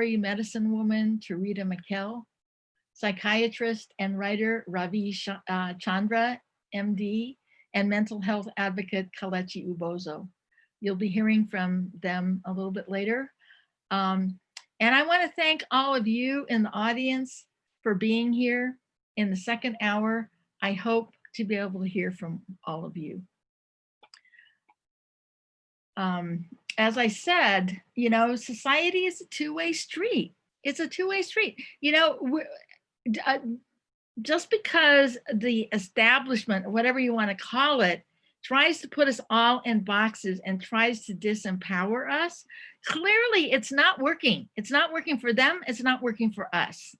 contemporary medicine woman, Tureeda Mikell, psychiatrist and writer Ravi Chandra, MD, and mental health advocate Kelechi Ubozoh. You'll be hearing from them a little bit later. And I want to thank all of you in the audience for being here in the second hour. I hope to be able to hear from all of you. As I said, you know, society is a two-way street. It's a two-way street. You know, just because the establishment, or whatever you want to call it, tries to put us all in boxes and tries to disempower us, clearly it's not working. It's not working for them. It's not working for us.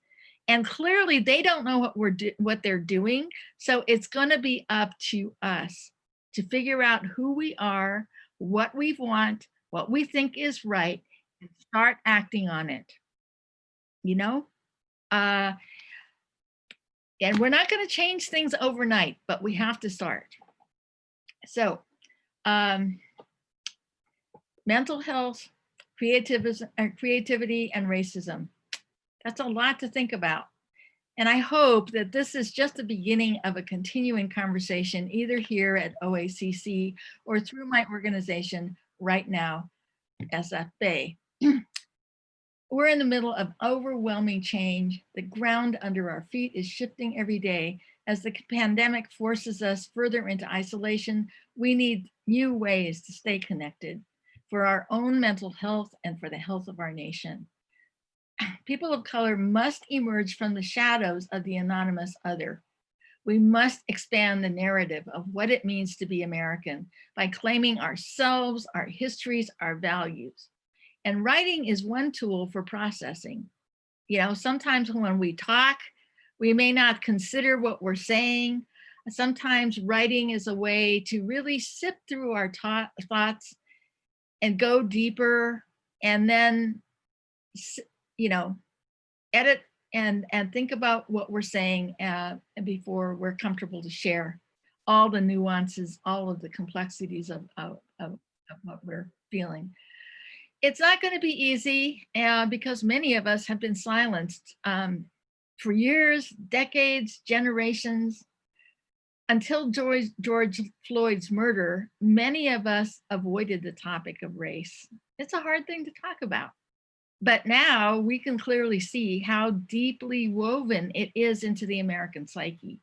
And clearly they don't know what they're doing. So it's going to be up to us to figure out who we are, what we want, what we think is right, and start acting on it. You know? And we're not going to change things overnight, but we have to start. So, mental health, creativity, and racism. That's a lot to think about. And I hope that this is just the beginning of a continuing conversation, either here at OACC or through my organization right now, SFBay. We're in the middle of overwhelming change. The ground under our feet is shifting every day. As the pandemic forces us further into isolation, we need new ways to stay connected for our own mental health and for the health of our nation. People of color must emerge from the shadows of the anonymous other. We must expand the narrative of what it means to be American by claiming ourselves, our histories, our values. And writing is one tool for processing. You know, sometimes when we talk, we may not consider what we're saying. Sometimes writing is a way to really sift through our thoughts and go deeper, and then, you know, edit and think about what we're saying before we're comfortable to share all the nuances, all of the complexities of what we're feeling. It's not going to be easy because many of us have been silenced for years, decades, generations. Until George Floyd's murder, many of us avoided the topic of race. It's a hard thing to talk about. But now we can clearly see how deeply woven it is into the American psyche.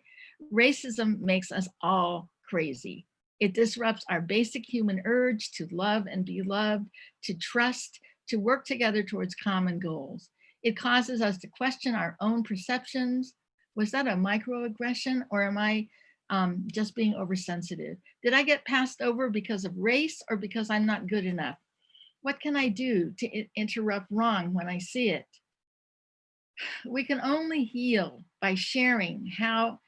Racism makes us all crazy. It disrupts our basic human urge to love and be loved, to trust, to work together towards common goals. It causes us to question our own perceptions. Was that a microaggression, or am I just being oversensitive? Did I get passed over because of race or because I'm not good enough? What can I do to interrupt wrong when I see it? We can only heal by sharing how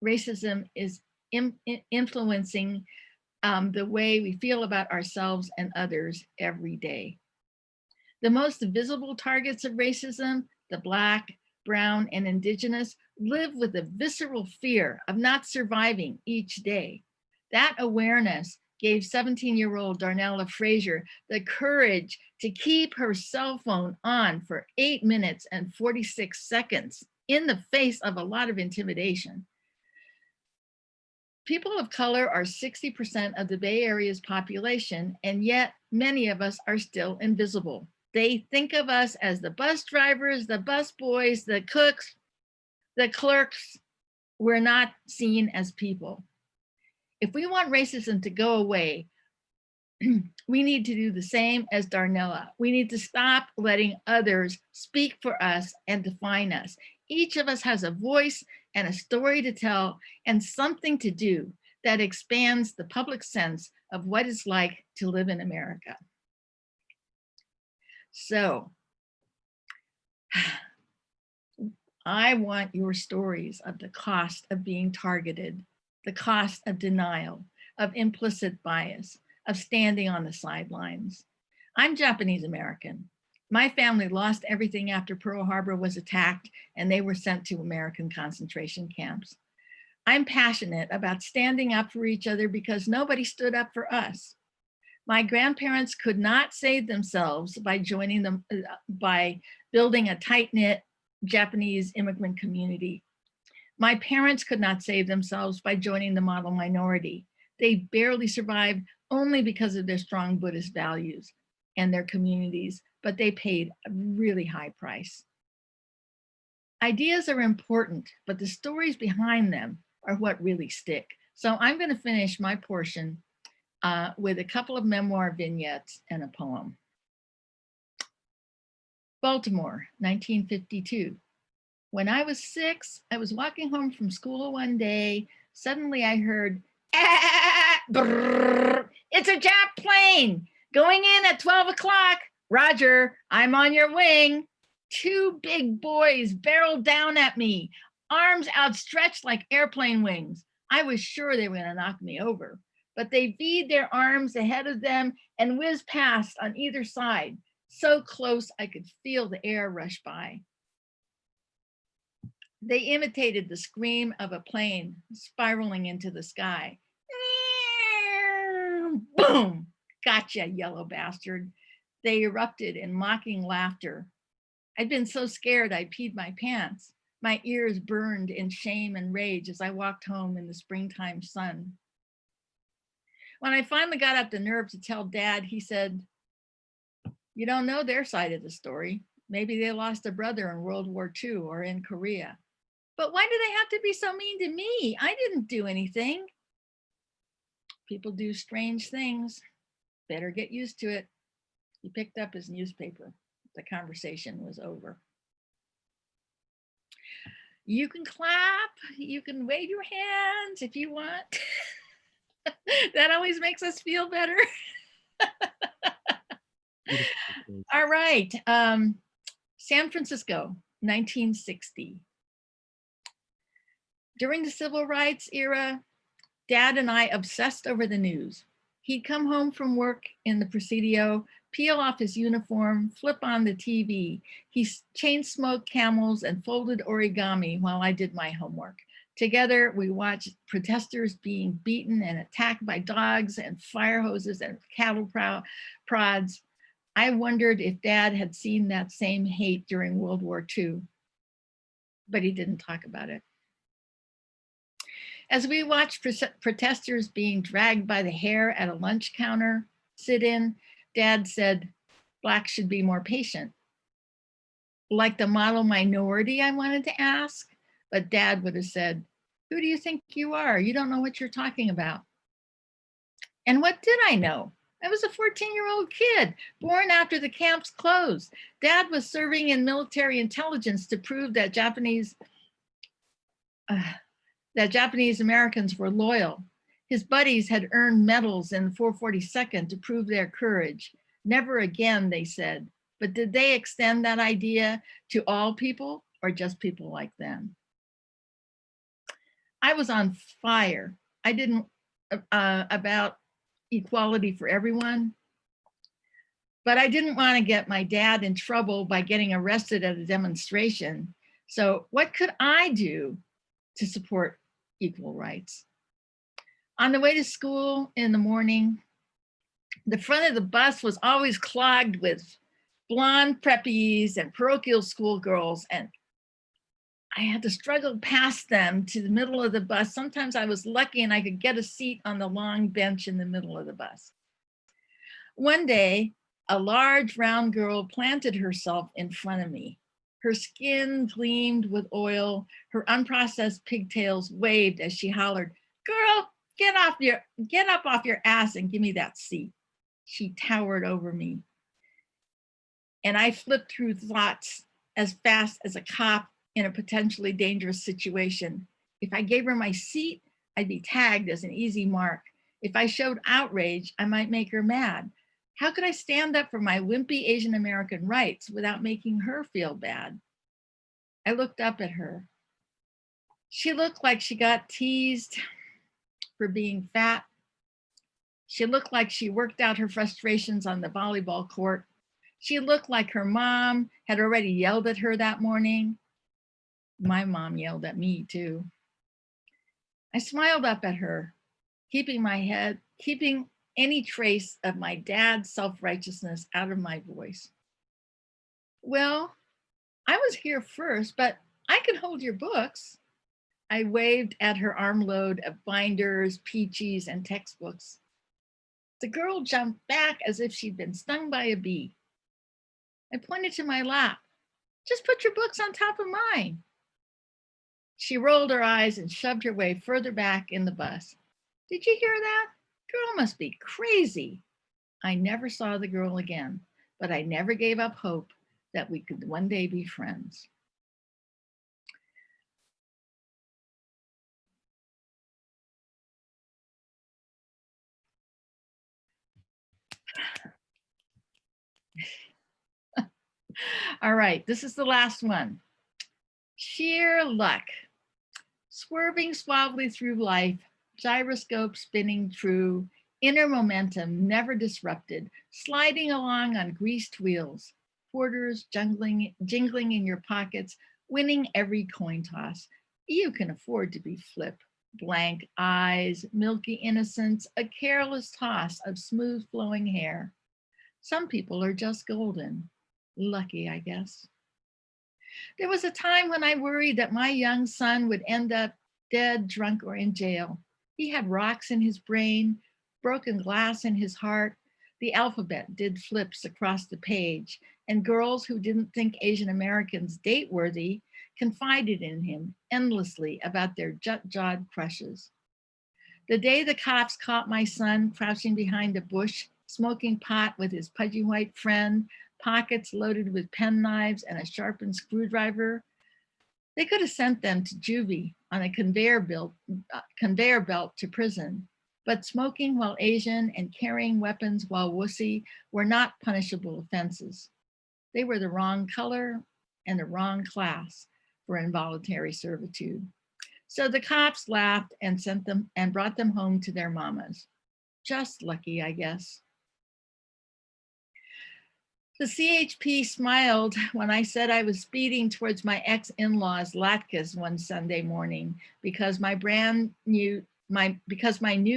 racism is influencing the way we feel about ourselves and others every day. The most visible targets of racism, the Black, Brown, and Indigenous, live with a visceral fear of not surviving each day. That awareness gave 17-year-old Darnella Frazier the courage to keep her cell phone on for 8 minutes and 46 seconds in the face of a lot of intimidation. People of color are 60% of the Bay Area's population, and yet many of us are still invisible. They think of us as the bus drivers, the bus boys, the cooks, the clerks. We're not seen as people. If we want racism to go away, we need to do the same as Darnella. We need to stop letting others speak for us and define us. Each of us has a voice and a story to tell and something to do that expands the public sense of what it's like to live in America. So, I want your stories of the cost of being targeted, the cost of denial, of implicit bias, of standing on the sidelines. I'm Japanese American. My family lost everything after Pearl Harbor was attacked and they were sent to American concentration camps. I'm passionate about standing up for each other because nobody stood up for us. My grandparents could not save themselves by by building a tight-knit Japanese immigrant community. My parents could not save themselves by joining the model minority. They barely survived only because of their strong Buddhist values and their communities, but they paid a really high price. Ideas are important, but the stories behind them are what really stick. So I'm going to finish my portion with a couple of memoir vignettes and a poem. Baltimore, 1952. When I was 6, I was walking home from school one day. Suddenly I heard, ah, brrr, it's a Jap plane going in at 12 o'clock. Roger, I'm on your wing. 2 big boys barreled down at me, arms outstretched like airplane wings. I was sure they were going to knock me over, but they V'd their arms ahead of them and whizzed past on either side, so close I could feel the air rush by. They imitated the scream of a plane spiraling into the sky. Boom! Gotcha, yellow bastard. They erupted in mocking laughter. I'd been so scared I peed my pants. My ears burned in shame and rage as I walked home in the springtime sun. When I finally got up the nerve to tell Dad, he said, "You don't know their side of the story. Maybe they lost a brother in World War II or in Korea. But why do they have to be so mean to me? I didn't do anything." People do strange things. Better get used to it. He picked up his newspaper. The conversation was over. You can clap, you can wave your hands if you want. That always makes us feel better. All right, San Francisco, 1960. During the civil rights era, Dad and I obsessed over the news. He'd come home from work in the Presidio, peel off his uniform, flip on the TV. He chain smoked Camels and folded origami while I did my homework. Together, we watched protesters being beaten and attacked by dogs and fire hoses and cattle prods. I wondered if Dad had seen that same hate during World War II, but he didn't talk about it. As we watched protesters being dragged by the hair at a lunch counter sit-in, Dad said, "Blacks should be more patient." Like the model minority, I wanted to ask, but Dad would have said, "Who do you think you are? You don't know what you're talking about." And what did I know? I was a 14-year-old kid, born after the camps closed. Dad was serving in military intelligence to prove that Japanese Americans were loyal. His buddies had earned medals in the 442nd to prove their courage. Never again, they said. But did they extend that idea to all people or just people like them? I was on fire. I didn't about equality for everyone, but I didn't want to get my dad in trouble by getting arrested at a demonstration. So what could I do to support equal rights? On the way to school in the morning, the front of the bus was always clogged with blonde preppies and parochial schoolgirls, and I had to struggle past them to the middle of the bus. Sometimes I was lucky and I could get a seat on the long bench in the middle of the bus. One day, a large round girl planted herself in front of me. Her skin gleamed with oil. Her unprocessed pigtails waved as she hollered, "Girl, get up off your ass and give me that seat." She towered over me. And I flipped through thoughts as fast as a cop in a potentially dangerous situation. If I gave her my seat, I'd be tagged as an easy mark. If I showed outrage, I might make her mad. How could I stand up for my wimpy Asian American rights without making her feel bad? I looked up at her. She looked like she got teased for being fat. She looked like she worked out her frustrations on the volleyball court. She looked like her mom had already yelled at her that morning. My mom yelled at me too. I smiled up at her, keeping any trace of my dad's self-righteousness out of my voice. Well, I was here first, but I can hold your books. I waved at her armload of binders, peaches, and textbooks. The girl jumped back as if she'd been stung by a bee. I pointed to my lap. Just put your books on top of mine. She rolled her eyes and shoved her way further back in the bus. Did you hear that? Girl must be crazy. I never saw the girl again, but I never gave up hope that we could one day be friends. All right, this is the last one. Sheer luck. Swerving suavely through life, gyroscope spinning true, inner momentum never disrupted, sliding along on greased wheels, quarters jingling in your pockets, winning every coin toss. You can afford to be flip. Blank eyes, milky innocence, a careless toss of smooth flowing hair. Some people are just golden. Lucky, I guess. There was a time when I worried that my young son would end up dead, drunk, or in jail. He had rocks in his brain, broken glass in his heart. The alphabet did flips across the page, and girls who didn't think Asian Americans date-worthy confided in him endlessly about their jut-jawed crushes. The day the cops caught my son crouching behind a bush, smoking pot with his pudgy white friend, pockets loaded with pen knives and a sharpened screwdriver, they could have sent them to juvie on a conveyor belt to prison. But smoking while Asian and carrying weapons while wussy were not punishable offenses. They were the wrong color and the wrong class for involuntary servitude. So the cops laughed and sent them and brought them home to their mamas. Just lucky, I guess. The CHP smiled when I said I was speeding towards my ex-in-laws latkes one Sunday morning because my new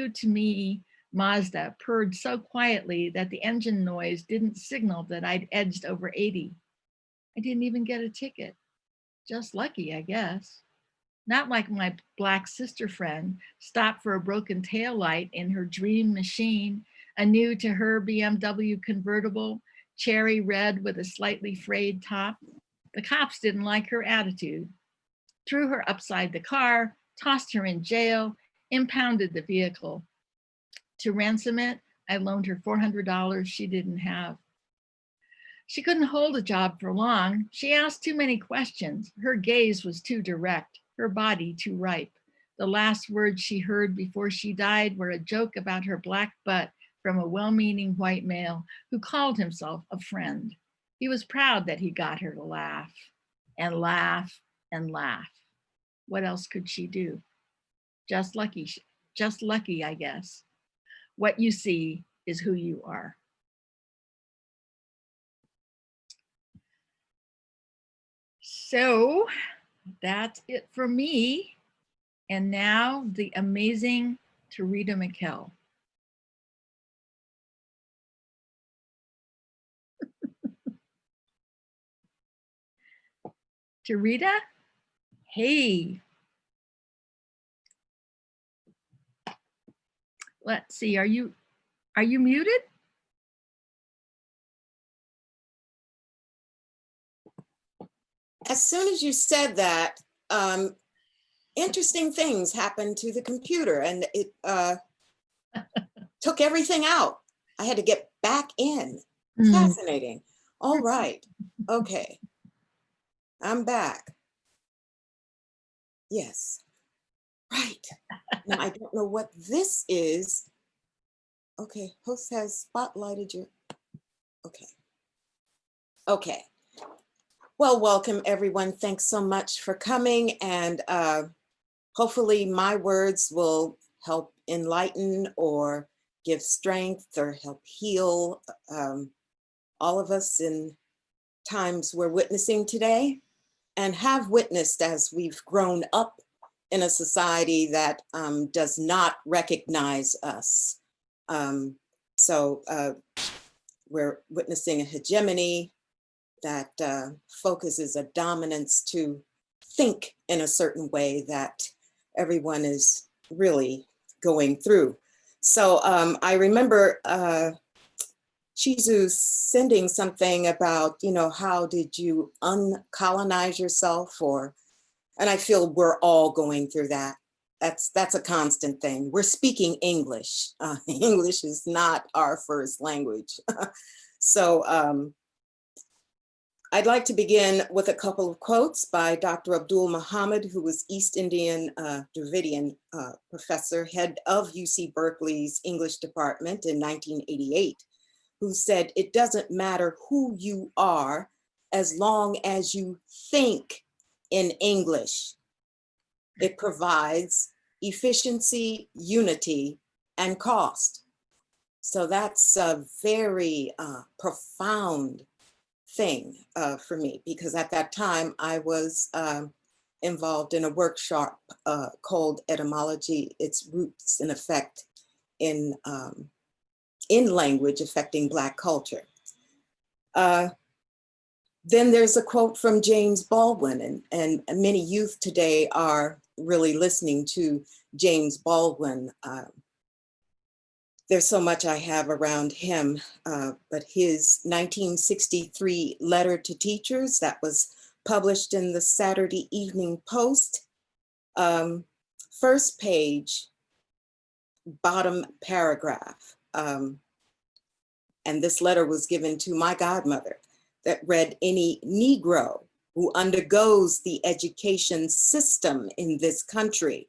to me Mazda purred so quietly that the engine noise didn't signal that I'd edged over 80. I didn't even get a ticket. Just lucky, I guess. Not like my Black sister friend stopped for a broken taillight in her dream machine, a new to her BMW convertible, cherry red with a slightly frayed top. The cops didn't like her attitude, threw her upside the car, tossed her in jail, impounded the vehicle. To ransom it, I loaned her $400 she didn't have. She couldn't hold a job for long. She asked too many questions. Her gaze was too direct, her body too ripe. The last words she heard before she died were a joke about her black butt from a well-meaning white male who called himself a friend. He was proud that he got her to laugh and laugh and laugh. What else could she do? Just lucky, I guess. What you see is who you are. So that's it for me. And now the amazing Tureeda Mikell. Tureeda, hey. Let's see, are you muted? As soon as you said that, interesting things happened to the computer and it took everything out. I had to get back in. Fascinating. All right. Okay. I'm back. Yes. Right. Now I don't know what this is. Okay. Host has spotlighted you. Okay. Okay. Well, welcome everyone. Thanks so much for coming, and hopefully my words will help enlighten or give strength or help heal all of us in times we're witnessing today and have witnessed as we've grown up in a society that does not recognize us So we're witnessing a hegemony that focuses a dominance to think in a certain way that everyone is really going through. So I remember Shizue sending something about, how did you uncolonize yourself, and I feel we're all going through that. That's a constant thing. We're speaking English. English is not our first language. So I'd like to begin with a couple of quotes by Dr. Abdul Muhammad, who was East Indian Dravidian professor, head of UC Berkeley's English department in 1988, who said, "It doesn't matter who you are as long as you think in English. It provides efficiency, unity, and cost." So that's a very profound thing for me, because at that time I was involved in a workshop called Etymology, Its Roots and Effect in Language Affecting Black Culture. Then there's a quote from James Baldwin, and many youth today are really listening to James Baldwin. There's so much I have around him, but his 1963 letter to teachers that was published in the Saturday Evening Post, first page, bottom paragraph. And this letter was given to my godmother, that read, "Any Negro who undergoes the education system in this country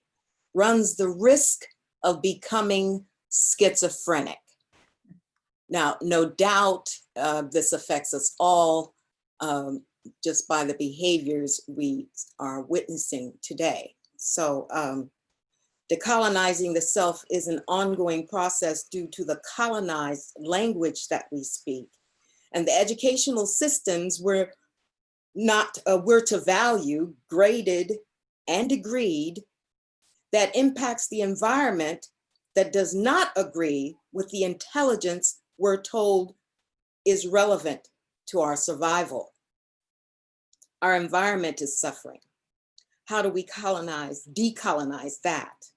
runs the risk of becoming schizophrenic." Now, no doubt this affects us all just by the behaviors we are witnessing today. So decolonizing the self is an ongoing process due to the colonized language that we speak. And the educational systems we're to value, graded and agreed, that impacts the environment that does not agree with the intelligence we're told is relevant to our survival. Our environment is suffering. How do we decolonize that?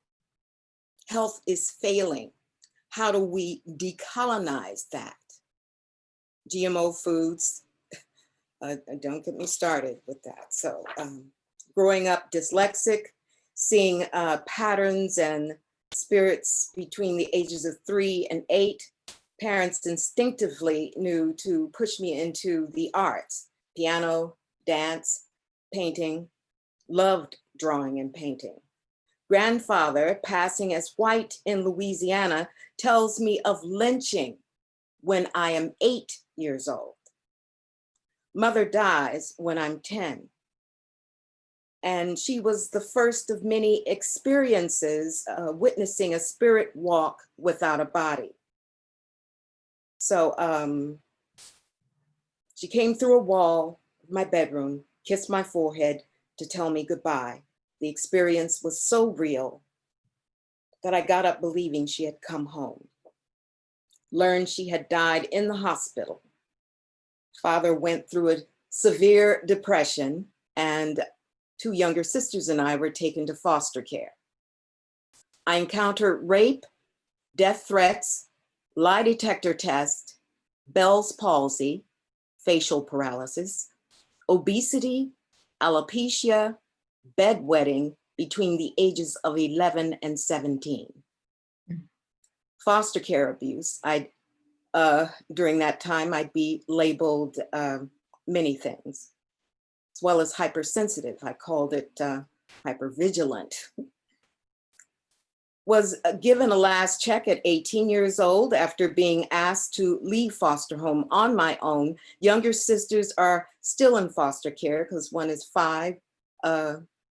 Health is failing. How do we decolonize that? GMO foods, don't get me started with that. So growing up dyslexic, seeing patterns and spirits between the ages of 3 and 8, parents instinctively knew to push me into the arts, piano, dance, painting, loved drawing and painting. Grandfather, passing as white in Louisiana, tells me of lynching when I am 8 years old. Mother dies when I'm 10. And she was the first of many experiences witnessing a spirit walk without a body. So she came through a wall of my bedroom, kissed my forehead to tell me goodbye. The experience was so real that I got up believing she had come home. Learned she had died in the hospital. Father went through a severe depression, and 2 younger sisters and I were taken to foster care. I encountered rape, death threats, lie detector test, Bell's palsy, facial paralysis, obesity, alopecia, bedwetting between the ages of 11 and 17. Foster care abuse. During that time, I'd be labeled many things, as well as hypersensitive. I called it hypervigilant. Was given a last check at 18 years old after being asked to leave foster home on my own. Younger sisters are still in foster care because one is 5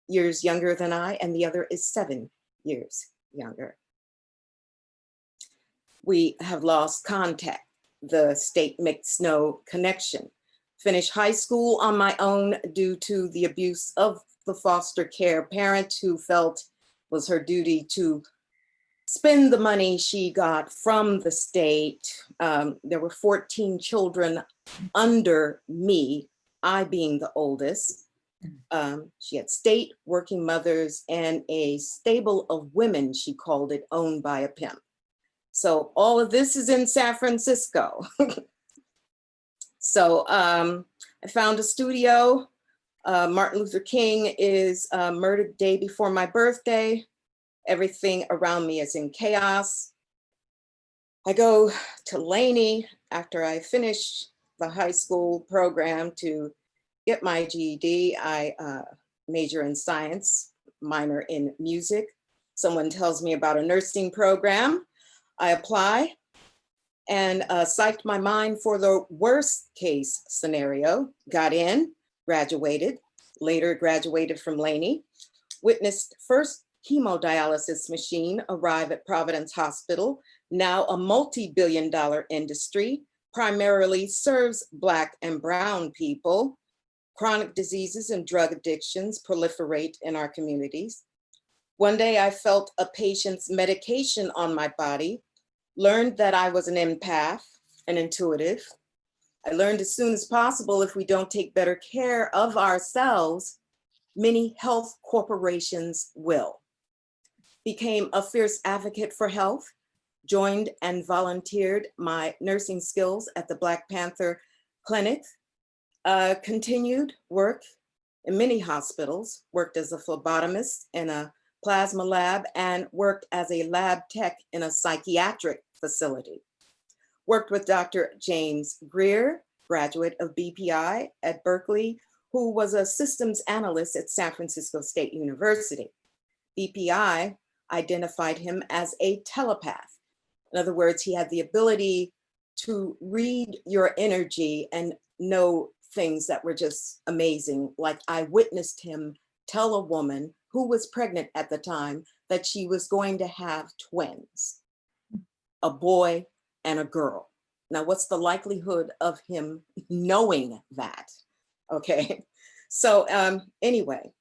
years younger than I, and the other is 7 years younger. We have lost contact. The state makes no connection. Finished high school on my own due to the abuse of the foster care parent who felt was her duty to spend the money she got from the state. There were 14 children under me, I being the oldest. She had state working mothers and a stable of women, she called it, owned by a pimp. So all of this is in San Francisco. So I found a studio. Martin Luther King is murdered the day before my birthday. Everything around me is in chaos. I go to Laney after I finish the high school program to get my GED. I major in science, minor in music. Someone tells me about a nursing program. I apply and psyched my mind for the worst case scenario. Got in, graduated, later graduated from Laney, witnessed first hemodialysis machine arrive at Providence Hospital, now a multi-billion-dollar industry, primarily serves Black and brown people. Chronic diseases and drug addictions proliferate in our communities. One day I felt a patient's medication on my body, learned that I was an empath, an intuitive. I learned as soon as possible, if we don't take better care of ourselves, many health corporations will. Became a fierce advocate for health, joined and volunteered my nursing skills at the Black Panther Clinic, continued work in many hospitals, worked as a phlebotomist in a plasma lab, and worked as a lab tech in a psychiatric facility. Worked with Dr. James Greer, graduate of BPI at Berkeley, who was a systems analyst at San Francisco State University. BPI identified him as a telepath. In other words, he had the ability to read your energy and know things that were just amazing. Like I witnessed him tell a woman who was pregnant at the time that she was going to have twins, a boy and a girl. Now, what's the likelihood of him knowing that? Okay, so anyway,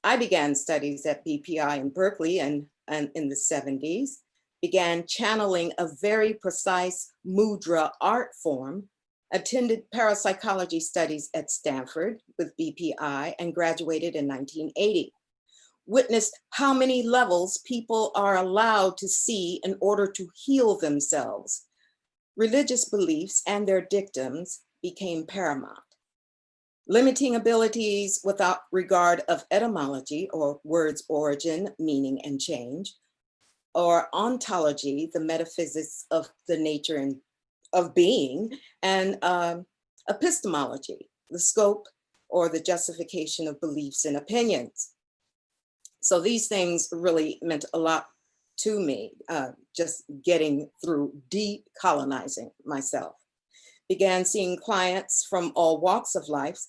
I began studies at BPI in Berkeley and in the 70s, began channeling a very precise mudra art form, attended parapsychology studies at Stanford with BPI and graduated in 1980. Witnessed how many levels people are allowed to see in order to heal themselves. Religious beliefs and their dictums became paramount. Limiting abilities without regard of etymology or words' origin, meaning, and change, or ontology, the metaphysics of the nature and of being, and epistemology, the scope or the justification of beliefs and opinions. So these things really meant a lot to me, just getting through decolonizing myself. Began seeing clients from all walks of life,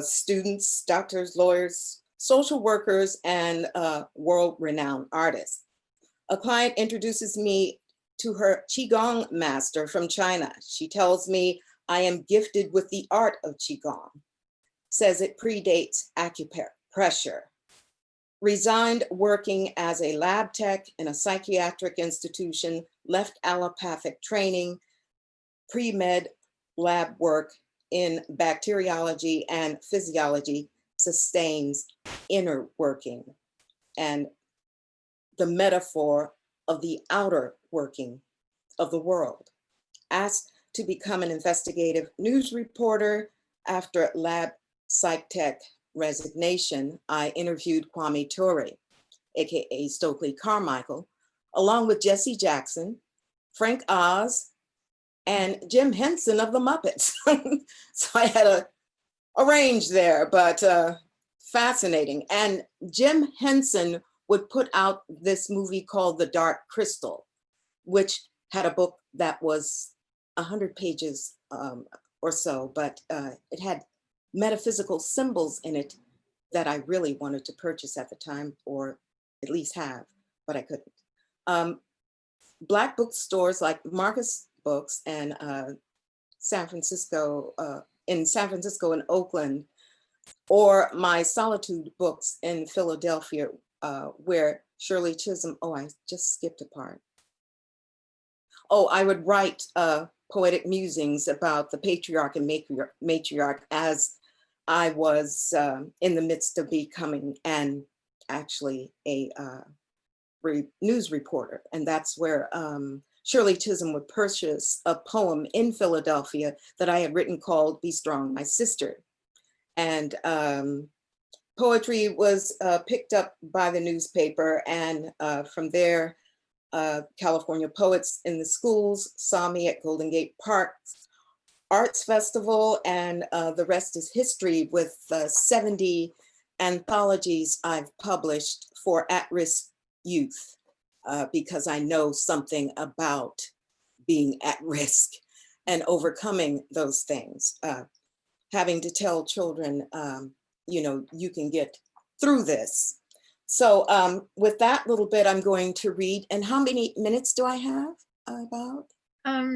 students, doctors, lawyers, social workers, and world-renowned artists. A client introduces me to her Qigong master from China. She tells me I am gifted with the art of Qigong, says it predates acupressure. Resigned working as a lab tech in a psychiatric institution, left allopathic training, pre-med lab work in bacteriology and physiology, sustains inner working and the metaphor of the outer working of the world. Asked to become an investigative news reporter after lab psych tech resignation, I interviewed Kwame Ture, AKA Stokely Carmichael, along with Jesse Jackson, Frank Oz, and Jim Henson of the Muppets. So I had a range there, but fascinating. And Jim Henson would put out this movie called The Dark Crystal, which had a book that was 100 pages or so, but it had metaphysical symbols in it that I really wanted to purchase at the time, or at least have, but I couldn't. Black bookstores like Marcus Books and San Francisco and Oakland, or my Solitude Books in Philadelphia, where Shirley Chisholm. Oh, I just skipped a part. Oh, I would write poetic musings about the patriarch and matriarch as I was in the midst of becoming actually a news reporter. And that's where Shirley Chisholm would purchase a poem in Philadelphia that I had written called Be Strong, My Sister. And poetry was picked up by the newspaper, and from there, California poets in the schools saw me at Golden Gate Park's Arts Festival, and the rest is history with 70 anthologies I've published for at-risk youth, because I know something about being at risk and overcoming those things. Having to tell children, you can get through this. So with that little bit, I'm going to read. And how many minutes do I have about?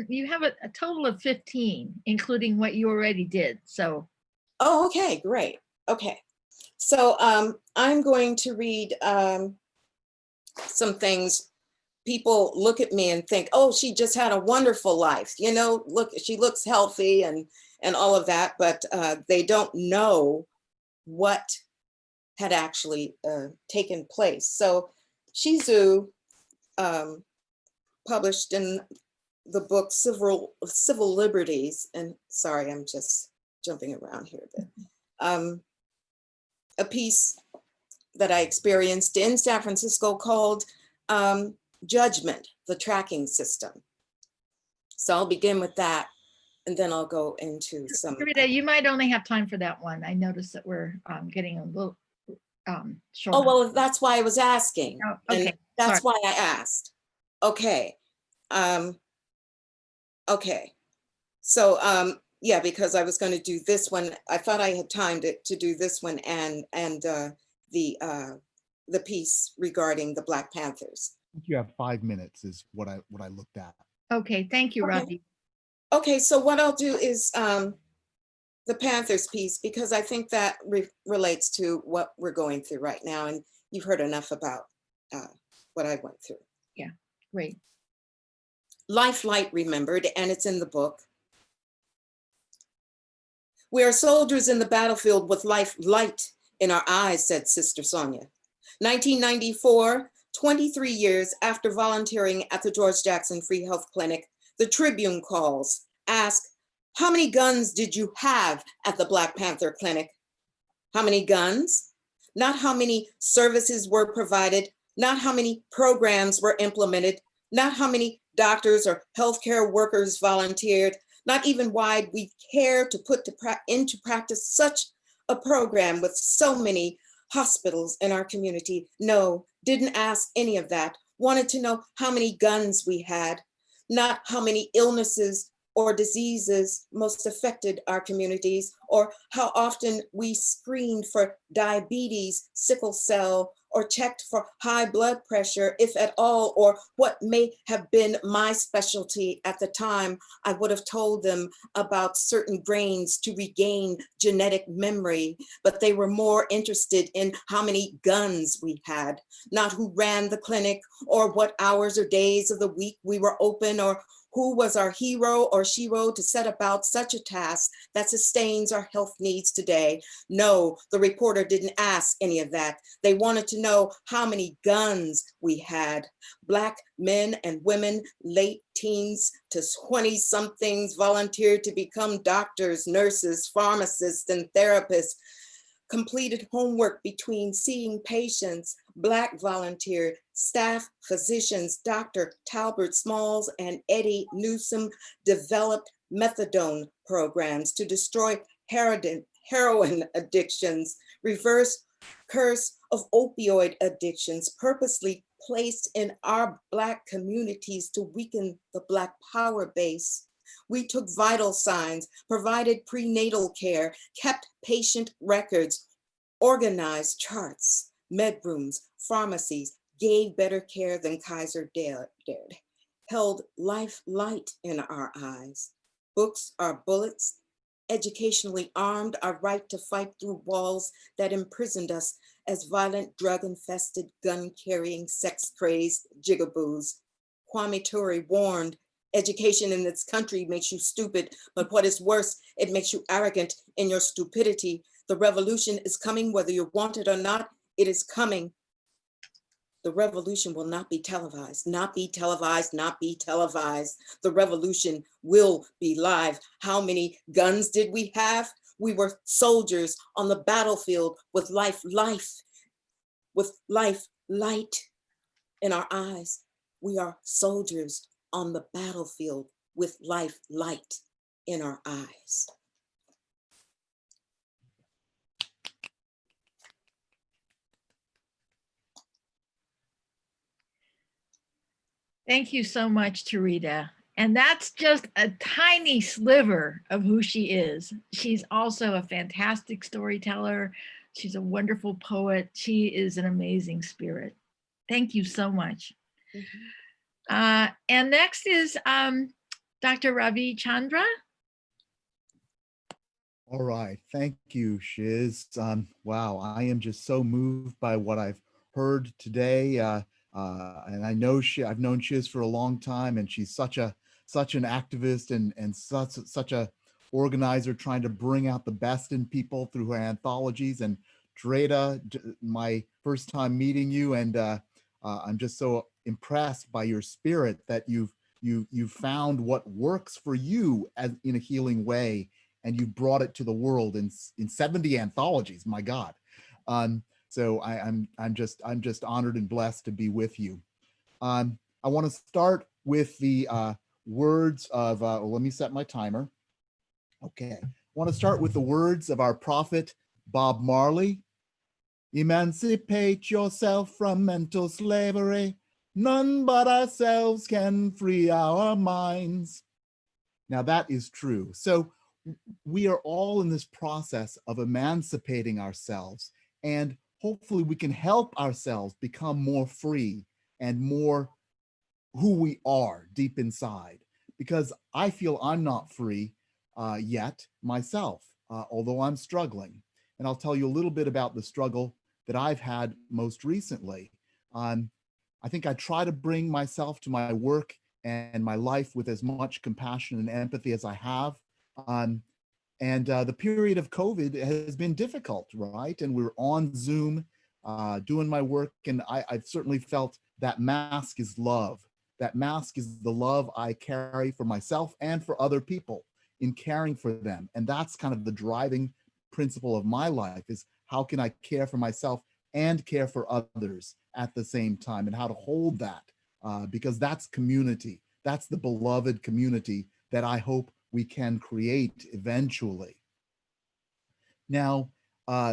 You have a total of 15, including what you already did. So. Oh, okay, great. Okay. So I'm going to read some things. People look at me and think, oh, she just had a wonderful life. Look, she looks healthy and all of that, but they don't know what had actually taken place. So Shizue published in the book Civil Liberties, and sorry, I'm just jumping around here a bit, a piece that I experienced in San Francisco called Judgment, the Tracking System. So I'll begin with that, and then I'll go into some. Tureeda, you might only have time for that one. I noticed that we're getting a little short. Oh, well, that's why I was asking. Oh, okay. And that's Sorry. why I asked. Okay. Okay. So, yeah, because I was going to do this one. I thought I had time to do this one and the piece regarding the Black Panthers. You have 5 minutes is what I looked at. Okay, thank you, Okay. Ravi. Okay, so what I'll do is the Panthers piece, because I think that relates to what we're going through right now, and you've heard enough about what I went through. Yeah, great. Life Light Remembered, and it's in the book. We are soldiers in the battlefield with life light in our eyes, said Sister Sonia. 1994, 23 years after volunteering at the George Jackson Free Health Clinic, the Tribune calls, ask, how many guns did you have at the Black Panther Clinic? How many guns? Not how many services were provided, not how many programs were implemented, not how many doctors or healthcare workers volunteered, not even why we care to put into practice such a program with so many hospitals in our community. No, didn't ask any of that. Wanted to know how many guns we had, not how many illnesses or diseases most affected our communities, or how often we screened for diabetes, sickle cell, or checked for high blood pressure, if at all, or what may have been my specialty at the time. I would have told them about certain grains to regain genetic memory, but they were more interested in how many guns we had, not who ran the clinic, or what hours or days of the week we were open, or who was our hero or shero to set about such a task that sustains our health needs today. No, the reporter didn't ask any of that. They wanted to know how many guns we had. Black men and women, late teens to 20-somethings volunteered to become doctors, nurses, pharmacists, and therapists. Completed homework between seeing patients. Black volunteer, staff, physicians, Dr. Talbert Smalls and Eddie Newsom developed methadone programs to destroy heroin addictions, reverse curse of opioid addictions, purposely placed in our Black communities to weaken the Black power base. We took vital signs, provided prenatal care, kept patient records, organized charts, med rooms, pharmacies, gave better care than Kaiser dared, held life light in our eyes. Books are bullets, educationally armed, our right to fight through walls that imprisoned us as violent, drug-infested, gun-carrying, sex-crazed jigaboos. Kwame Ture warned, education in this country makes you stupid, but what is worse, it makes you arrogant in your stupidity. The revolution is coming, whether you want it or not, it is coming. The revolution will not be televised, not be televised, not be televised. The revolution will be live. How many guns did we have? We were soldiers on the battlefield with life, light in our eyes. We are soldiers on the battlefield with life, light in our eyes. Thank you so much, Tureeda. And that's just a tiny sliver of who she is. She's also a fantastic storyteller. She's a wonderful poet. She is an amazing spirit. Thank you so much. And next is Dr. Ravi Chandra. All right, thank you, Shiz. Wow, I am just so moved by what I've heard today. And I know I've known Shiz for a long time, and she's such an activist and such a organizer, trying to bring out the best in people through her anthologies. And Tureeda, my first time meeting you, and I'm just so impressed by your spirit that you've found what works for you as in a healing way, and you brought it to the world in 70 anthologies. My God. So I'm just honored and blessed to be with you. I want to start with the words of, let me set my timer. Okay, I want to start with the words of our prophet, Bob Marley. Emancipate yourself from mental slavery. None but ourselves can free our minds. Now that is true. So we are all in this process of emancipating ourselves, and hopefully we can help ourselves become more free and more who we are deep inside, because I feel I'm not free yet myself, although I'm struggling. And I'll tell you a little bit about the struggle that I've had most recently. I think I try to bring myself to my work and my life with as much compassion and empathy as I have. And the period of COVID has been difficult, right? And we're on Zoom doing my work, and I've certainly felt that mask is love. That mask is the love I carry for myself and for other people in caring for them. And that's kind of the driving principle of my life, is how can I care for myself and care for others at the same time, and how to hold that, because that's community. That's the beloved community that I hope we can create eventually. Now, you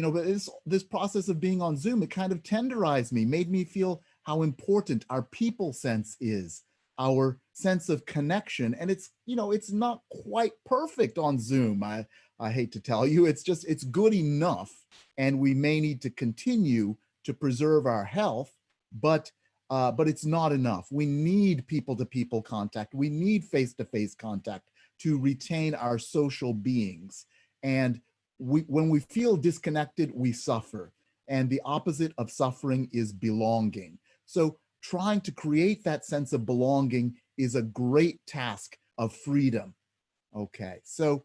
know, but this process of being on Zoom, it kind of tenderized me, made me feel how important our people sense is, our sense of connection. And it's, you know, it's not quite perfect on Zoom. I hate to tell you, it's good enough. And we may need to continue to preserve our health, but it's not enough. We need people-to-people contact. We need face-to-face contact to retain our social beings. And when we feel disconnected, we suffer. And the opposite of suffering is belonging. So trying to create that sense of belonging is a great task of freedom. Okay, so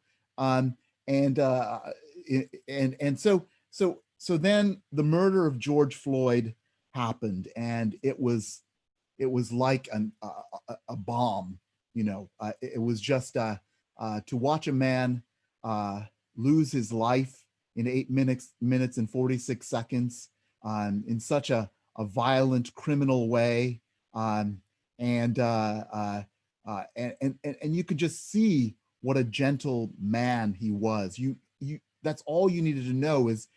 so then the murder of George Floyd happened, and it was like a bomb. You know, it was just to watch a man lose his life in 8 minutes and 46 seconds in such a violent criminal way, and you could just see what a gentle man he was. That's all you needed to know is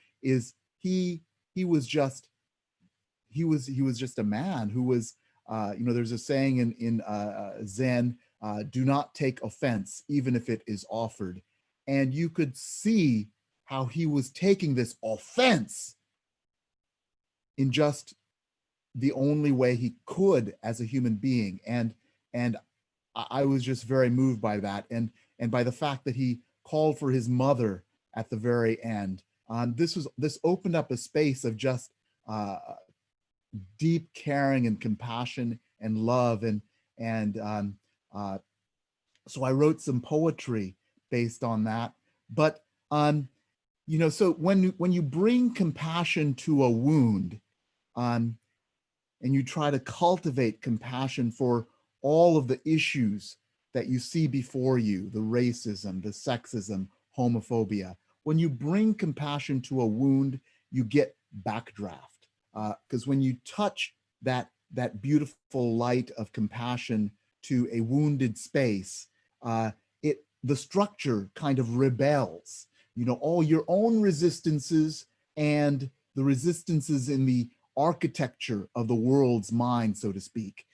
he was just a man who was, you know, there's a saying in Zen, do not take offense, even if it is offered. And you could see how he was taking this offense in just the only way he could as a human being. And I was just very moved by that. And and by the fact that he called for his mother at the very end. This opened up a space of just deep caring and compassion and love, so I wrote some poetry based on that. But so when you bring compassion to a wound, and you try to cultivate compassion for all of the issues that you see before you, the racism, the sexism, homophobia, when you bring compassion to a wound, you get backdraft. Because when you touch that beautiful light of compassion to a wounded space, the structure kind of rebels. All your own resistances and the resistances in the architecture of the world's mind, so to speak,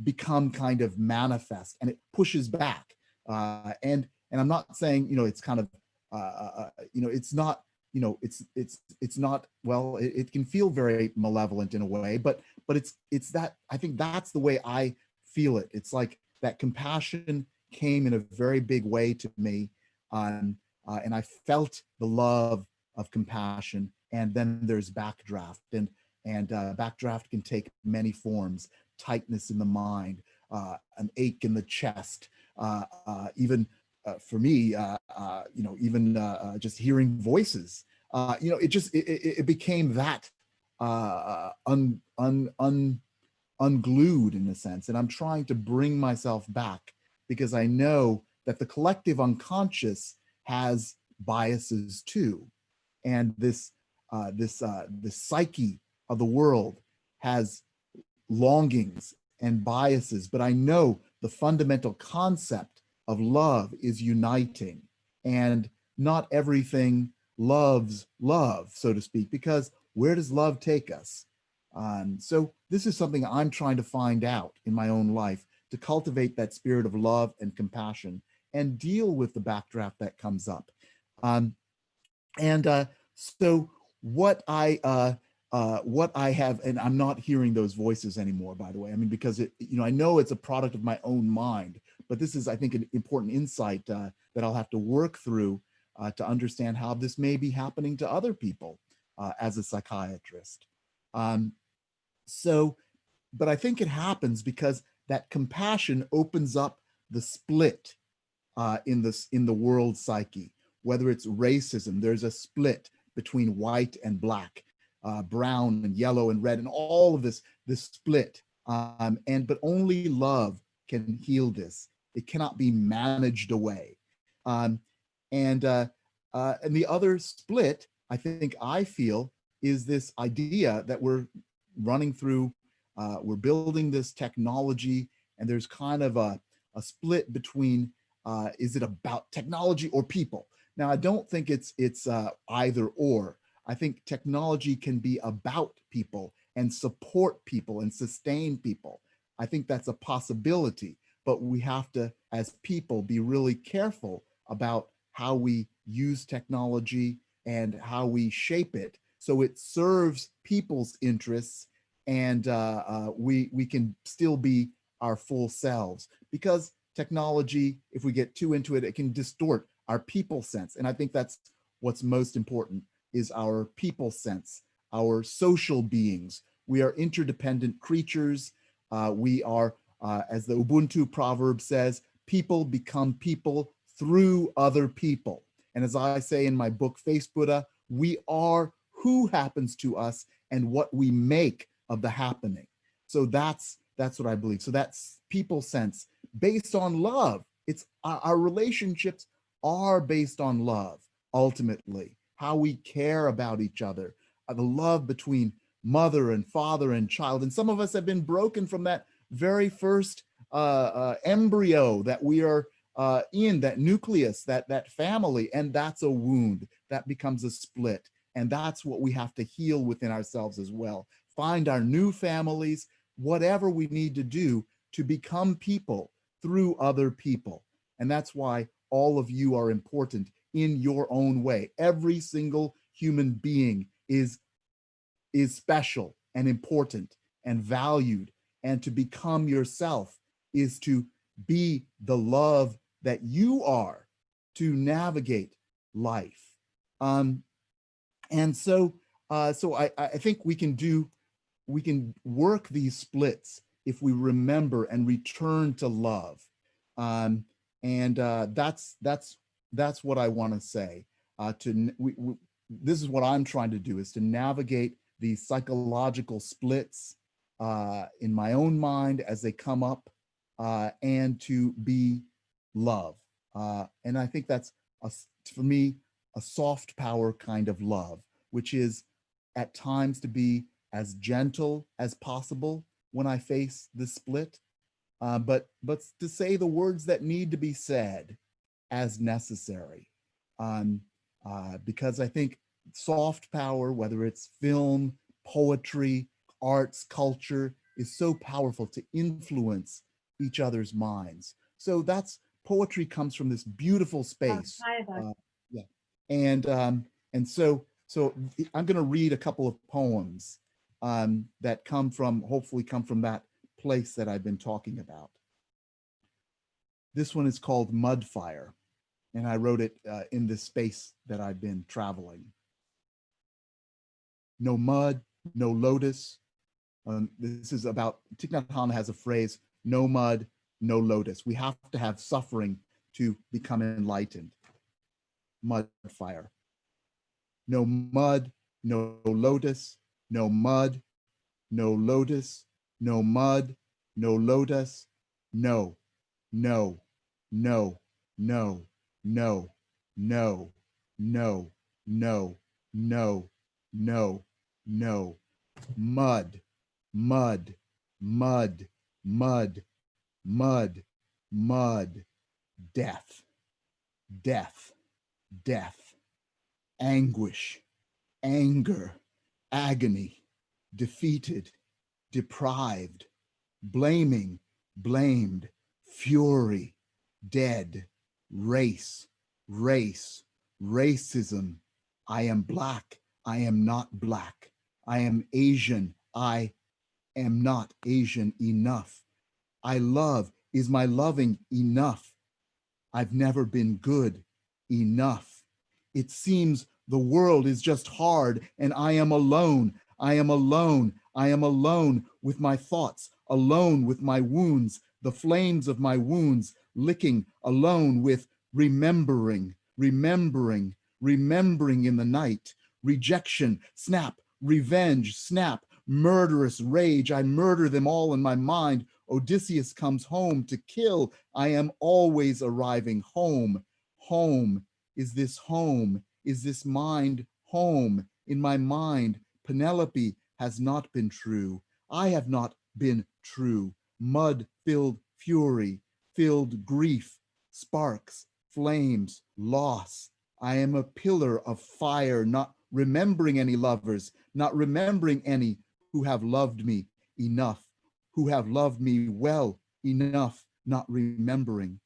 become kind of manifest, and it pushes back. And I'm not saying it's kind of it's not it's not, well, it can feel very malevolent in a way, but it's that, I think that's the way I feel it. It's like that compassion came in a very big way to me, and I felt the love of compassion. And then there's backdraft, and backdraft can take many forms: tightness in the mind, an ache in the chest, even for me, even just hearing voices. It became that unglued in a sense. And I'm trying to bring myself back, because I know that the collective unconscious has biases too. And this psyche of the world has longings and biases, but I know the fundamental concept of love is uniting, and not everything loves love, so to speak, because where does love take us? So this is something I'm trying to find out in my own life, to cultivate that spirit of love and compassion and deal with the backdraft that comes up. So what I have, and I'm not hearing those voices anymore, by the way. I mean, because I know it's a product of my own mind, but this is, I think, an important insight that I'll have to work through to understand how this may be happening to other people as a psychiatrist. But I think it happens because that compassion opens up the split in the world psyche. Whether it's racism, there's a split between white and black, brown and yellow and red, and all of this split. But only love can heal this. It cannot be managed away. And the other split, I feel, is this idea that we're running through. We're building this technology, and there's kind of a split between is it about technology or people? Now, I don't think it's either or. I think technology can be about people and support people and sustain people. I think that's a possibility, but we have to, as people, be really careful about how we use technology and how we shape it so it serves people's interests, and we can still be our full selves. Because technology, if we get too into it, it can distort our people sense. And I think that's what's most important, is our people sense, our social beings. We are interdependent creatures. We are, as the Ubuntu proverb says, people become people through other people. And as I say in my book, Face Buddha, we are who happens to us and what we make of the happening. So that's what I believe. So that's people sense based on love. It's our relationships are based on love, ultimately, how we care about each other, the love between mother and father and child. And some of us have been broken from that very first embryo that we are in, that nucleus, that family, and that's a wound that becomes a split. And that's what we have to heal within ourselves as well. Find our new families, whatever we need to do to become people through other people. And that's why all of you are important in your own way. Every single human being is special and important and valued. And to become yourself is to be the love that you are to navigate life. And so, I think we can work these splits if we remember and return to love. That's what I want to say. This is what I'm trying to do, is to navigate these psychological splits in my own mind as they come up, and to be love. And I think that's, for me, a soft power kind of love, which is at times to be as gentle as possible when I face the split, but to say the words that need to be said as necessary. Because I think soft power, whether it's film, poetry, arts, culture, is so powerful to influence each other's minds. So poetry comes from this beautiful space. Yeah. And so I'm going to read a couple of poems that hopefully come from that place that I've been talking about. This one is called Mud Fire, and I wrote it in this space that I've been traveling. No mud, no lotus. This is about, Thich Nhat Hanh has a phrase, no mud, no lotus. We have to have suffering to become enlightened. Mud fire. No mud, no lotus, no mud, no lotus, no mud, no lotus, no, no, no, no, no, no, no, no, no, no, no, mud, mud, mud, mud, mud, mud, death, death, death, anguish, anger, agony, defeated, deprived, blaming, blamed, fury, dead, race, race, racism. I am black, I am not black. I am Asian, I am not Asian enough. I love, is my loving enough? I've never been good enough. It seems the world is just hard and I am alone. I am alone. I am alone with my thoughts, alone with my wounds, the flames of my wounds, licking, alone with remembering, remembering, remembering in the night, rejection, snap, revenge, snap, murderous rage. I murder them all in my mind. Odysseus comes home to kill. I am always arriving home. Home. Is this home? Is this mind home? In my mind, Penelope has not been true. I have not been true. Mud-filled fury, filled grief, sparks, flames, loss. I am a pillar of fire, not remembering any lovers, not remembering any who have loved me enough, who have loved me well enough, not remembering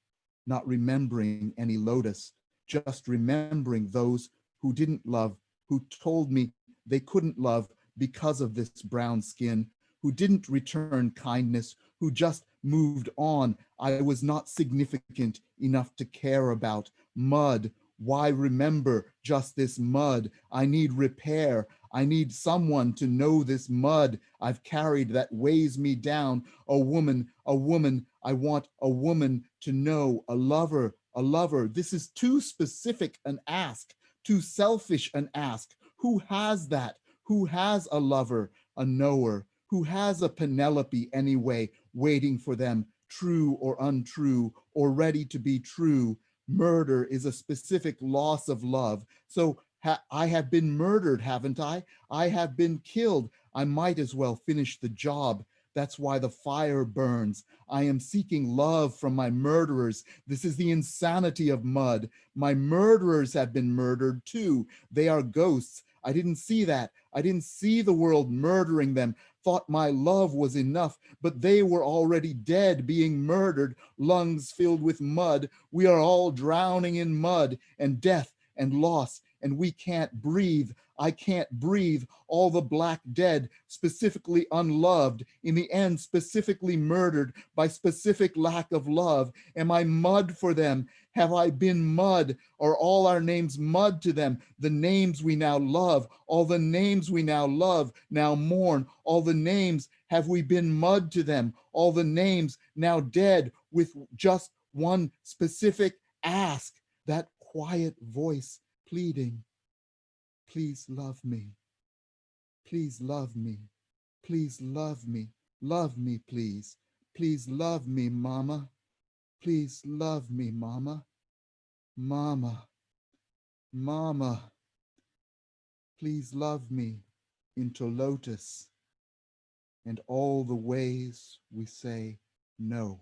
any lotus, just remembering those who didn't love, who told me they couldn't love because of this brown skin, who didn't return kindness, who just moved on. I was not significant enough to care about. Mud, why remember just this mud? I need repair. I need someone to know this mud I've carried that weighs me down. A woman, I want a woman to know, a lover, a lover. This is too specific an ask, too selfish an ask. Who has that? Who has a lover, a knower? Who has a Penelope anyway, waiting for them, true or untrue, or ready to be true? Murder is a specific loss of love. So I have been murdered, haven't I? I have been killed. I might as well finish the job. That's why the fire burns. I am seeking love from my murderers. This is the insanity of mud. My murderers have been murdered too. They are ghosts. I didn't see that. I didn't see the world murdering them. Thought my love was enough, but they were already dead, being murdered, lungs filled with mud. We are all drowning in mud and death and loss. and we can't breathe. I can't breathe. All the black dead, specifically unloved, in the end, specifically murdered by specific lack of love. Am I mud for them? Have I been mud? Are all our names mud to them? The names we now love, all the names we now love, now mourn. All the names, have we been mud to them? All the names now dead with just one specific ask, that quiet voice pleading, please love me. Please love me. Please love me. Love me, please. Please love me, mama. Please love me, mama. Mama. Mama. Please love me into lotus and all the ways we say no,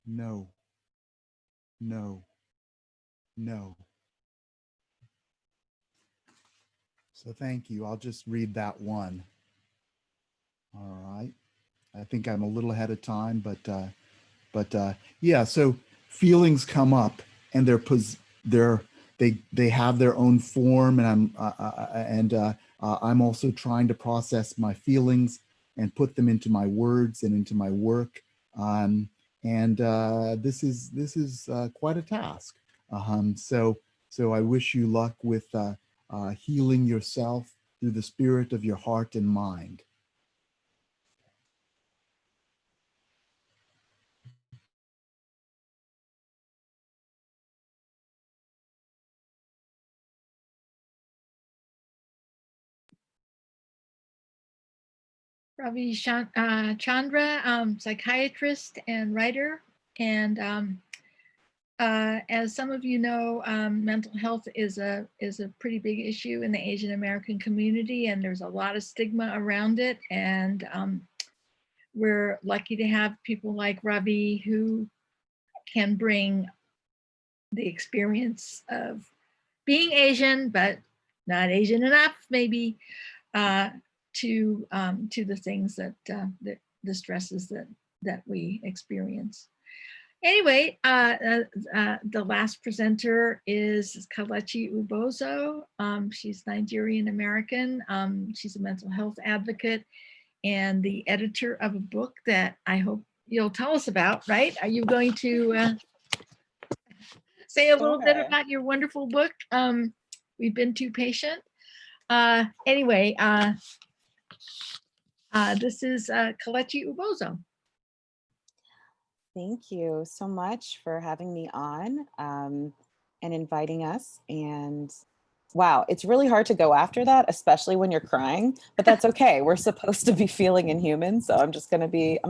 no, no, no. So thank you. I'll just read that one. All right. I think I'm a little ahead of time, but yeah. So feelings come up, and they have their own form, and I'm also trying to process my feelings and put them into my words and into my work. This is quite a task. So I wish you luck with healing yourself through the spirit of your heart and mind. Ravi Chandra, psychiatrist and writer. And as some of you know, mental health is a pretty big issue in the Asian American community, and there's a lot of stigma around it. And we're lucky to have people like Ravi who can bring the experience of being Asian, but not Asian enough, maybe, to the things that the stresses that we experience. Anyway, the last presenter is Kelechi Ubozoh. She's Nigerian American. She's a mental health advocate and the editor of a book that I hope you'll tell us about, right? Are you going to say a little bit about your wonderful book? We've been too patient. Anyway, this is Kelechi Ubozoh. Thank you so much for having me on and inviting us. And wow, it's really hard to go after that, especially when you're crying, but that's okay. We're supposed to be feeling inhuman. So I'm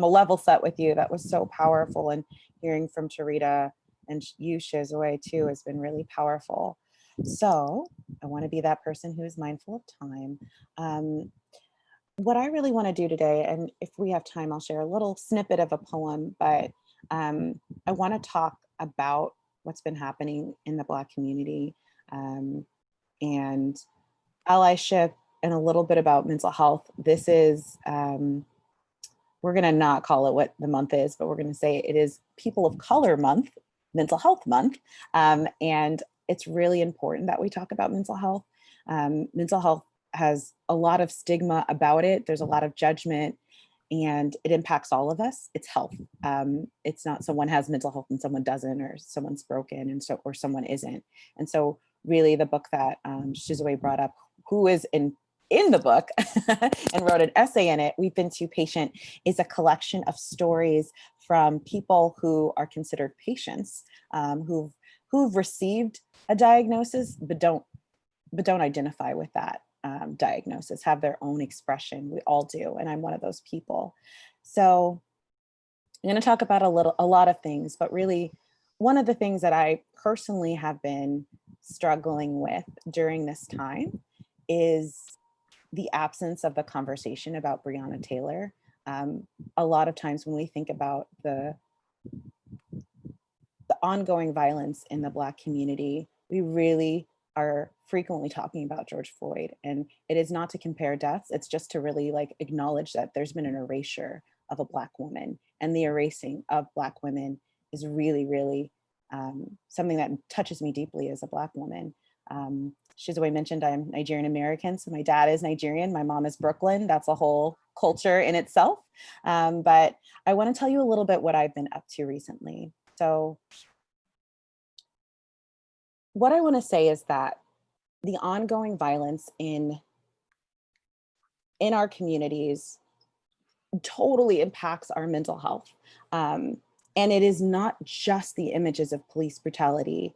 a level set with you. That was so powerful. And hearing from Tureeda and you, Shizue, too, has been really powerful. So I want to be that person who is mindful of time. What I really want to do today, and if we have time, I'll share a little snippet of a poem, but I want to talk about what's been happening in the Black community and allyship and a little bit about mental health. This is, we're going to not call it what the month is, but we're going to say it is People of Color Month, Mental Health Month. And it's really important that we talk about mental health. Mental health has a lot of stigma about it. There's a lot of judgment, and it impacts all of us. It's health. It's not someone has mental health and someone doesn't, or someone's broken and or someone isn't. And so really the book that Shizue brought up, who is in the book and wrote an essay in it, We've Been Too Patient, is a collection of stories from people who are considered patients, who've received a diagnosis, but don't identify with that diagnosis, have their own expression. We all do, and I'm one of those people. So I'm going to talk about a lot of things, but really one of the things that I personally have been struggling with during this time is the absence of the conversation about Breonna Taylor. A lot of times when we think about the ongoing violence in the Black community, we really are frequently talking about George Floyd, and it is not to compare deaths. It's just to really acknowledge that there's been an erasure of a Black woman, and the erasing of Black women is really, really something that touches me deeply as a Black woman. Shizue mentioned, I'm Nigerian American. So my dad is Nigerian. My mom is Brooklyn. That's a whole culture in itself. But I want to tell you a little bit what I've been up to recently. So what I want to say is that the ongoing violence in our communities totally impacts our mental health. And it is not just the images of police brutality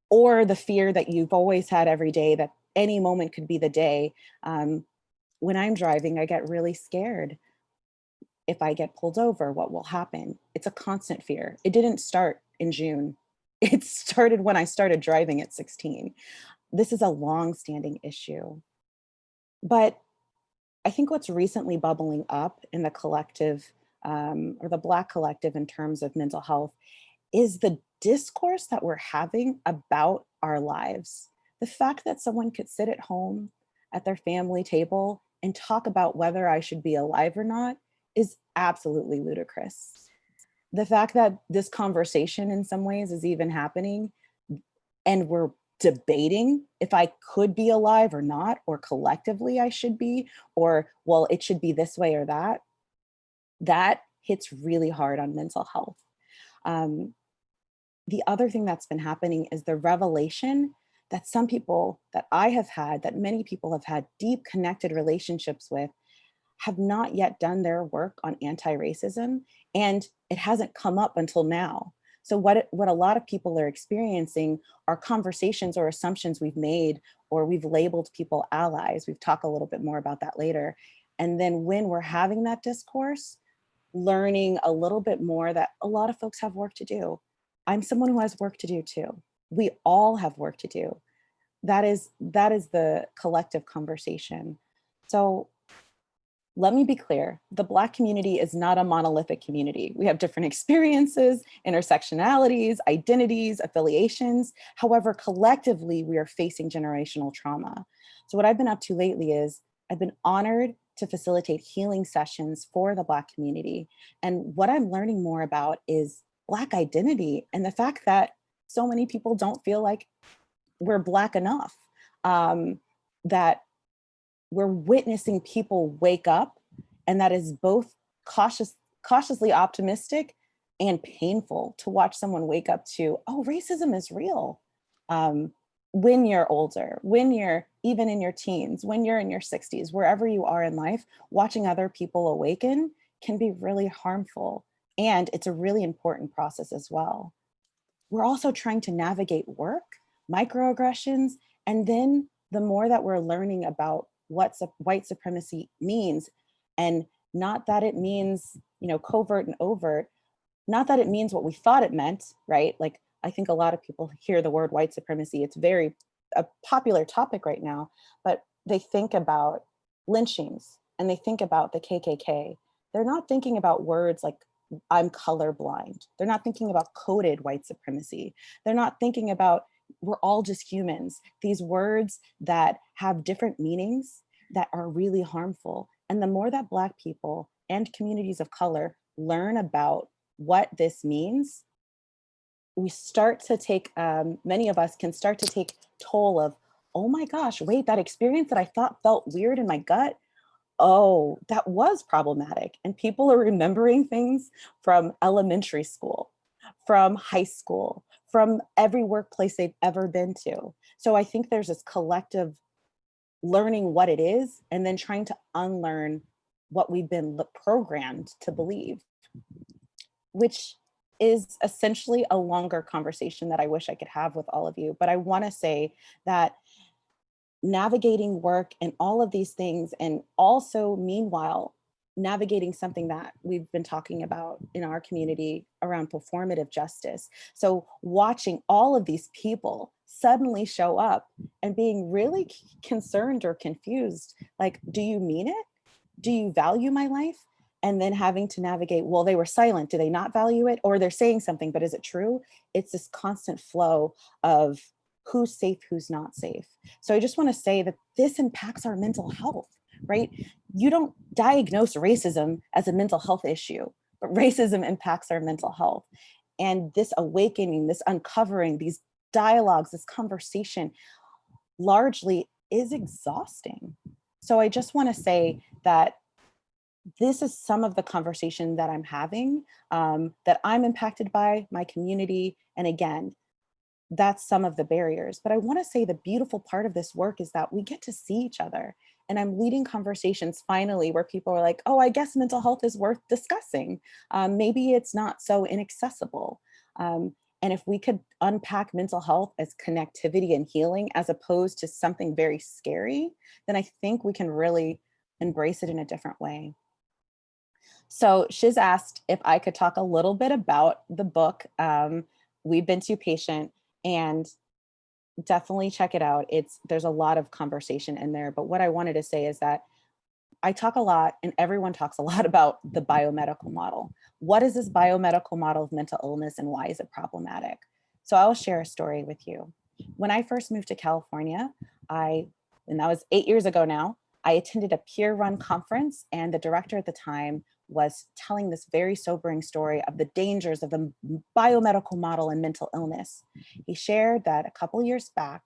or the fear that you've always had every day that any moment could be the day. When I'm driving, I get really scared. If I get pulled over, what will happen? It's a constant fear. It didn't start in June. It started when I started driving at 16. This is a long-standing issue. But I think what's recently bubbling up in the collective or the Black collective in terms of mental health is the discourse that we're having about our lives. The fact that someone could sit at home at their family table and talk about whether I should be alive or not is absolutely ludicrous. The fact that this conversation in some ways is even happening and we're debating if I could be alive or not, or collectively I should be, or well, it should be this way or that, that hits really hard on mental health. The other thing that's been happening is the revelation that some people that I have had, that many people have had deep connected relationships with, have not yet done their work on anti-racism, and it hasn't come up until now. So what a lot of people are experiencing are conversations or assumptions we've made, or we've labeled people allies. We've talked a little bit more about that later. And then when we're having that discourse, learning a little bit more that a lot of folks have work to do. I'm someone who has work to do too. We all have work to do. That is the collective conversation. So let me be clear, the Black community is not a monolithic community. We have different experiences, intersectionalities, identities, affiliations. However, collectively, we are facing generational trauma. So what I've been up to lately is I've been honored to facilitate healing sessions for the Black community. And what I'm learning more about is Black identity and the fact that so many people don't feel like we're Black enough, that we're witnessing people wake up, and that is both cautiously optimistic and painful to watch someone wake up to, oh, racism is real. When you're older, when you're even in your teens, when you're in your 60s, wherever you are in life, watching other people awaken can be really harmful. And it's a really important process as well. We're also trying to navigate work, microaggressions, and then the more that we're learning about what white supremacy means, and not that it means, covert and overt, not that it means what we thought it meant, right? Like, I think a lot of people hear the word white supremacy. It's a popular topic right now, but they think about lynchings and they think about the KKK. They're not thinking about words like I'm colorblind. They're not thinking about coded white supremacy. They're not thinking about we're all just humans. These words that have different meanings that are really harmful. And the more that Black people and communities of color learn about what this means, we start to take, many of us can start to take toll of, oh my gosh, wait, that experience that I thought felt weird in my gut, oh, that was problematic. And people are remembering things from elementary school, from high school, from every workplace they've ever been to. So I think there's this collective learning what it is and then trying to unlearn what we've been programmed to believe, which is essentially a longer conversation that I wish I could have with all of you. But I want to say that navigating work and all of these things, and also meanwhile, navigating something that we've been talking about in our community around performative justice. So watching all of these people suddenly show up and being really concerned or confused, like, do you mean it? Do you value my life? And then having to navigate, well, they were silent. Do they not value it? Or they're saying something, but is it true? It's this constant flow of who's safe, who's not safe. So I just want to say that this impacts our mental health, right? You don't diagnose racism as a mental health issue, but racism impacts our mental health. And this awakening, this uncovering, these dialogues, this conversation, largely is exhausting. So I just want to say that this is some of the conversation that I'm having, that I'm impacted by, my community. And again, that's some of the barriers. But I want to say the beautiful part of this work is that we get to see each other. And I'm leading conversations finally where people are like, oh, I guess mental health is worth discussing. Maybe it's not so inaccessible. And if we could unpack mental health as connectivity and healing as opposed to something very scary, then I think we can really embrace it in a different way. So Shiz asked if I could talk a little bit about the book, We've Been Too Patient, and definitely check it out. There's a lot of conversation in there, but what I wanted to say is that I talk a lot, and everyone talks a lot about the biomedical model. What is this biomedical model of mental illness and why is it problematic? So I'll share a story with you. When I first moved to California, and that was 8 years ago now, I attended a peer-run conference, and the director at the time was telling this very sobering story of the dangers of the biomedical model in mental illness. He shared that a couple years back,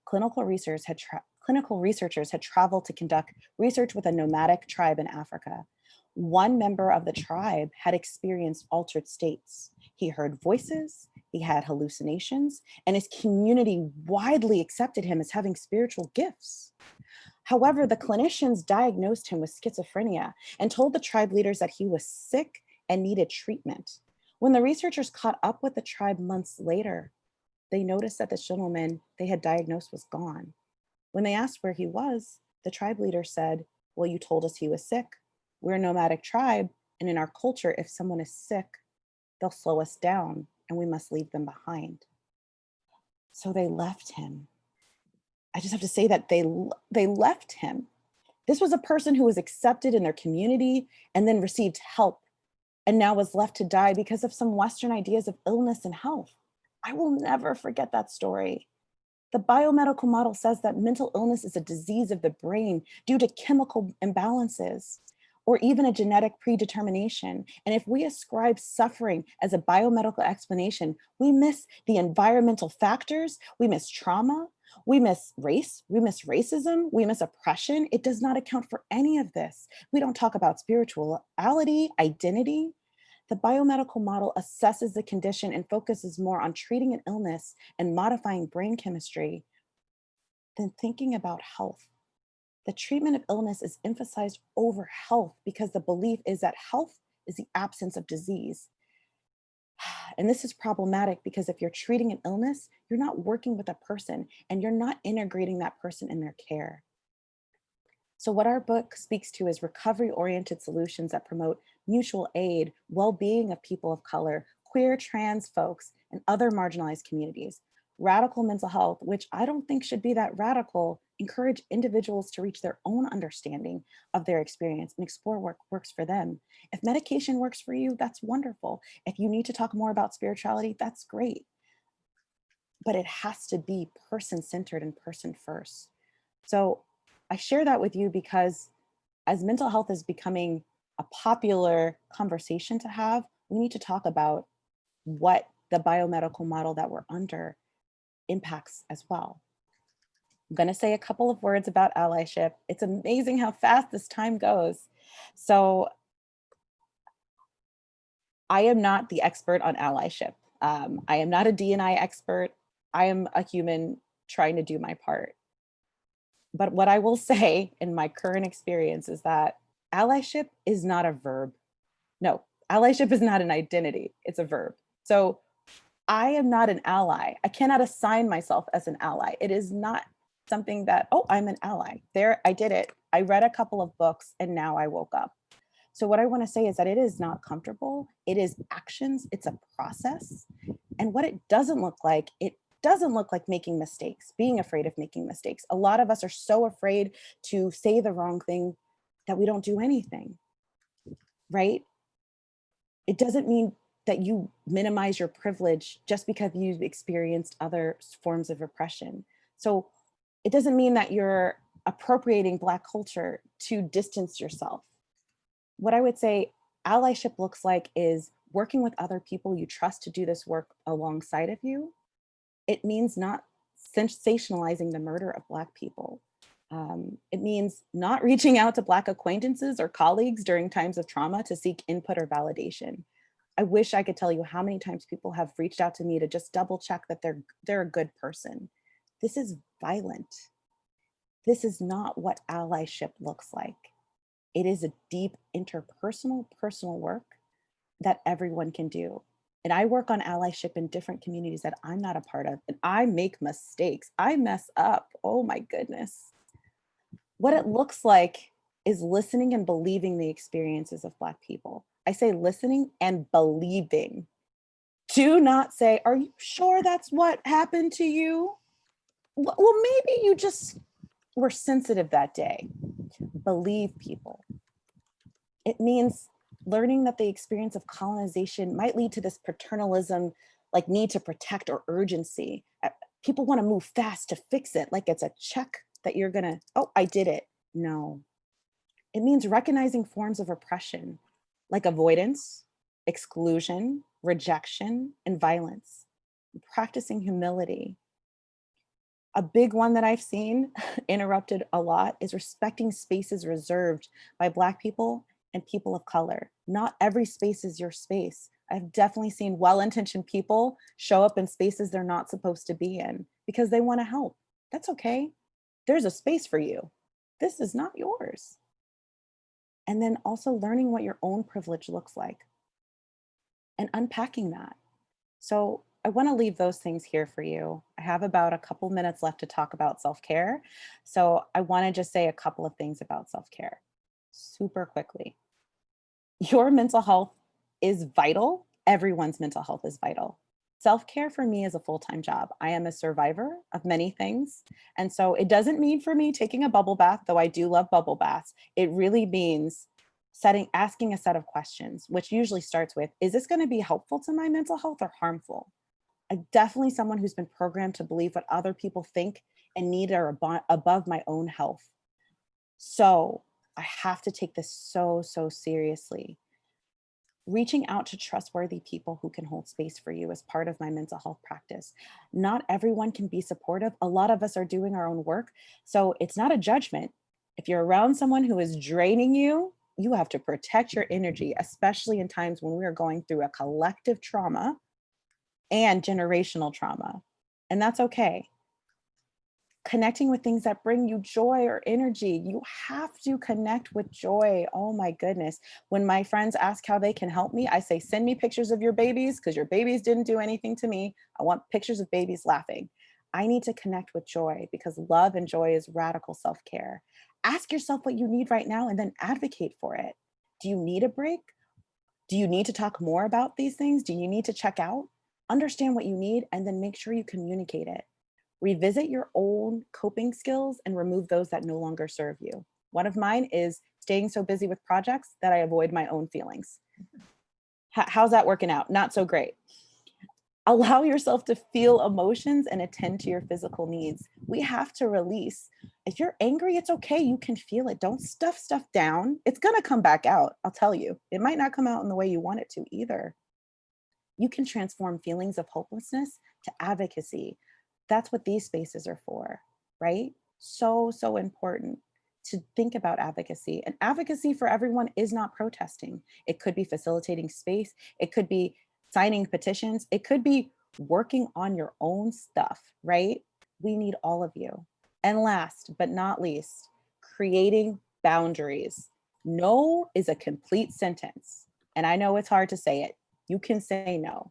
clinical researchers had traveled to conduct research with a nomadic tribe in Africa. One member of the tribe had experienced altered states. He heard voices, he had hallucinations, and his community widely accepted him as having spiritual gifts. However, the clinicians diagnosed him with schizophrenia and told the tribe leaders that he was sick and needed treatment. When the researchers caught up with the tribe months later, they noticed that the gentleman they had diagnosed was gone. When they asked where he was, the tribe leader said, well, you told us he was sick. We're a nomadic tribe, and in our culture, if someone is sick, they'll slow us down and we must leave them behind. So they left him. I just have to say that they left him. This was a person who was accepted in their community and then received help and now was left to die because of some Western ideas of illness and health. I will never forget that story. The biomedical model says that mental illness is a disease of the brain due to chemical imbalances or even a genetic predetermination. And if we ascribe suffering as a biomedical explanation, we miss the environmental factors, we miss trauma, we miss race, we miss racism, we miss oppression. It does not account for any of this. We don't talk about spirituality, identity. The biomedical model assesses the condition and focuses more on treating an illness and modifying brain chemistry than thinking about health. The treatment of illness is emphasized over health because the belief is that health is the absence of disease. And this is problematic because if you're treating an illness, you're not working with a person and you're not integrating that person in their care. So what our book speaks to is recovery-oriented solutions that promote mutual aid, well-being of people of color, queer, trans folks, and other marginalized communities. Radical mental health, which I don't think should be that radical, encourage individuals to reach their own understanding of their experience and explore what works for them. If medication works for you, that's wonderful. If you need to talk more about spirituality, that's great. But it has to be person-centered and person first. So I share that with you because as mental health is becoming a popular conversation to have, we need to talk about what the biomedical model that we're under impacts as well. I'm going to say a couple of words about allyship. It's amazing how fast this time goes. So I am not the expert on allyship. I am not a D&I expert. I am a human trying to do my part. But what I will say in my current experience is that allyship is not a verb. No, allyship is not an identity, it's a verb. So I am not an ally. I cannot assign myself as an ally. It is not something that, oh, I'm an ally. There, I did it. I read a couple of books and now I woke up. So what I want to say is that it is not comfortable. It is actions. It's a process. And what it doesn't look like making mistakes, being afraid of making mistakes. A lot of us are so afraid to say the wrong thing that we don't do anything, right? It doesn't mean that you minimize your privilege just because you've experienced other forms of oppression. So it doesn't mean that you're appropriating Black culture to distance yourself. What I would say allyship looks like is working with other people you trust to do this work alongside of you. It means not sensationalizing the murder of Black people. It means not reaching out to Black acquaintances or colleagues during times of trauma to seek input or validation. I wish I could tell you how many times people have reached out to me to just double check that they're a good person. This is violent. This is not what allyship looks like. It is a deep interpersonal, personal work that everyone can do. And I work on allyship in different communities that I'm not a part of, and I make mistakes. I mess up. Oh my goodness. What it looks like is listening and believing the experiences of Black people. I say listening and believing. Do not say, are you sure that's what happened to you? Well, maybe you just were sensitive that day. Believe people. It means learning that the experience of colonization might lead to this paternalism, like need to protect or urgency. People want to move fast to fix it, like it's a check that you're gonna, oh, I did it. No. It means recognizing forms of oppression, like avoidance, exclusion, rejection, and violence. Practicing humility. A big one that I've seen interrupted a lot is respecting spaces reserved by Black people and people of color. Not every space is your space. I've definitely seen well-intentioned people show up in spaces they're not supposed to be in because they want to help. That's okay. There's a space for you. This is not yours. And then also learning what your own privilege looks like and unpacking that. So I want to leave those things here for you. I have about a couple minutes left to talk about self-care. So I want to just say a couple of things about self-care super quickly. Your mental health is vital. Everyone's mental health is vital. Self-care for me is a full-time job. I am a survivor of many things. And so it doesn't mean for me taking a bubble bath, though I do love bubble baths. It really means asking a set of questions, which usually starts with, is this going to be helpful to my mental health or harmful? I'm definitely someone who's been programmed to believe what other people think and need are above my own health. So I have to take this so seriously. Reaching out to trustworthy people who can hold space for you is part of my mental health practice. Not everyone can be supportive. A lot of us are doing our own work. So it's not a judgment. If you're around someone who is draining you, you have to protect your energy, especially in times when we are going through a collective trauma and generational trauma. And that's okay. Connecting with things that bring you joy or energy. You have to connect with joy. Oh my goodness. When my friends ask how they can help me, I say, send me pictures of your babies because your babies didn't do anything to me. I want pictures of babies laughing. I need to connect with joy because love and joy is radical self-care. Ask yourself what you need right now and then advocate for it. Do you need a break? Do you need to talk more about these things? Do you need to check out? Understand what you need and then make sure you communicate it. Revisit your own coping skills and remove those that no longer serve you. One of mine is staying so busy with projects that I avoid my own feelings. How's that working out? Not so great. Allow yourself to feel emotions and attend to your physical needs. We have to release. If you're angry, it's okay. You can feel it. Don't stuff stuff down. It's going to come back out. I'll tell you. It might not come out in the way you want it to either. You can transform feelings of hopelessness to advocacy. That's what these spaces are for, right? So important to think about advocacy. And advocacy for everyone is not protesting. It could be facilitating space. It could be signing petitions. It could be working on your own stuff, right? We need all of you. And last but not least, creating boundaries. No is a complete sentence. And I know it's hard to say it. You can say no.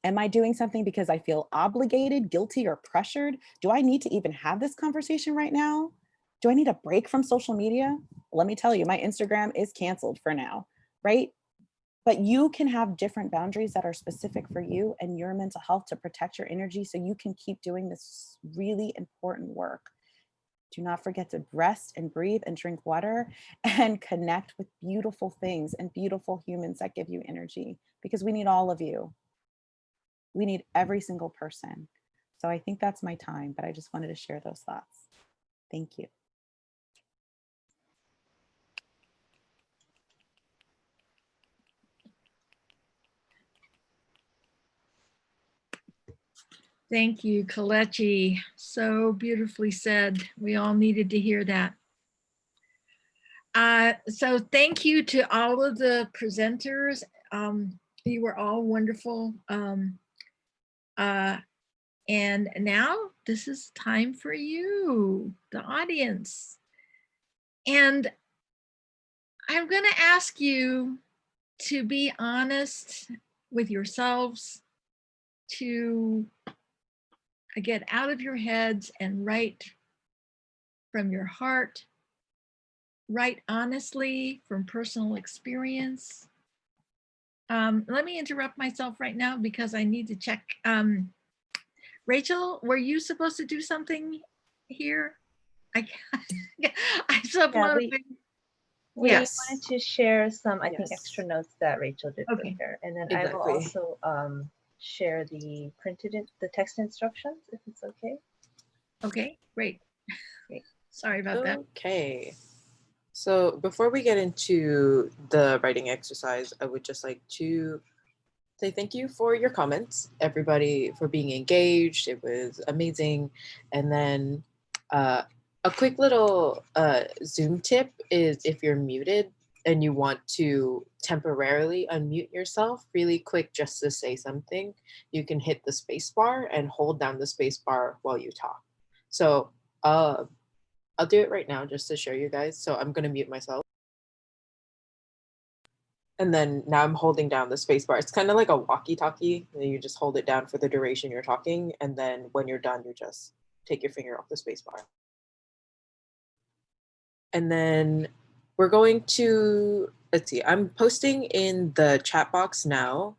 Am I doing something because I feel obligated, guilty, or pressured? Do I need to even have this conversation right now? Do I need a break from social media? Let me tell you, my Instagram is canceled for now, right? But you can have different boundaries that are specific for you and your mental health to protect your energy so you can keep doing this really important work. Do not forget to rest and breathe and drink water and connect with beautiful things and beautiful humans that give you energy because we need all of you. We need every single person. So I think that's my time, but I just wanted to share those thoughts. Thank you. Thank you, Kelechi. So beautifully said. We all needed to hear that. So thank you to all of the presenters. You were all wonderful. And now this is time for you, the audience. And I'm going to ask you to be honest with yourselves, to get out of your heads and write from your heart, write honestly from personal experience. Let me interrupt myself right now because I need to check. Rachel, were you supposed to do something here? I'm so blown away. We Yes. wanted to share some, I think, Yes. extra notes that Rachel did Okay. prepare. And then I will Exactly. also share the the text instructions, if it's okay. Okay, great. Great. Sorry about that. Okay. So before we get into the writing exercise, I would just like to say thank you for your comments, everybody, for being engaged. It was amazing. And then a quick little Zoom tip is if you're muted and you want to temporarily unmute yourself really quick just to say something, you can hit the space bar and hold down the space bar while you talk. So I'll do it right now just to show you guys. So I'm going to mute myself. And then now I'm holding down the space bar. It's kind of like a walkie-talkie. You just hold it down for the duration you're talking. And then when you're done, you just take your finger off the space bar. And then we're going to, let's see, I'm posting in the chat box now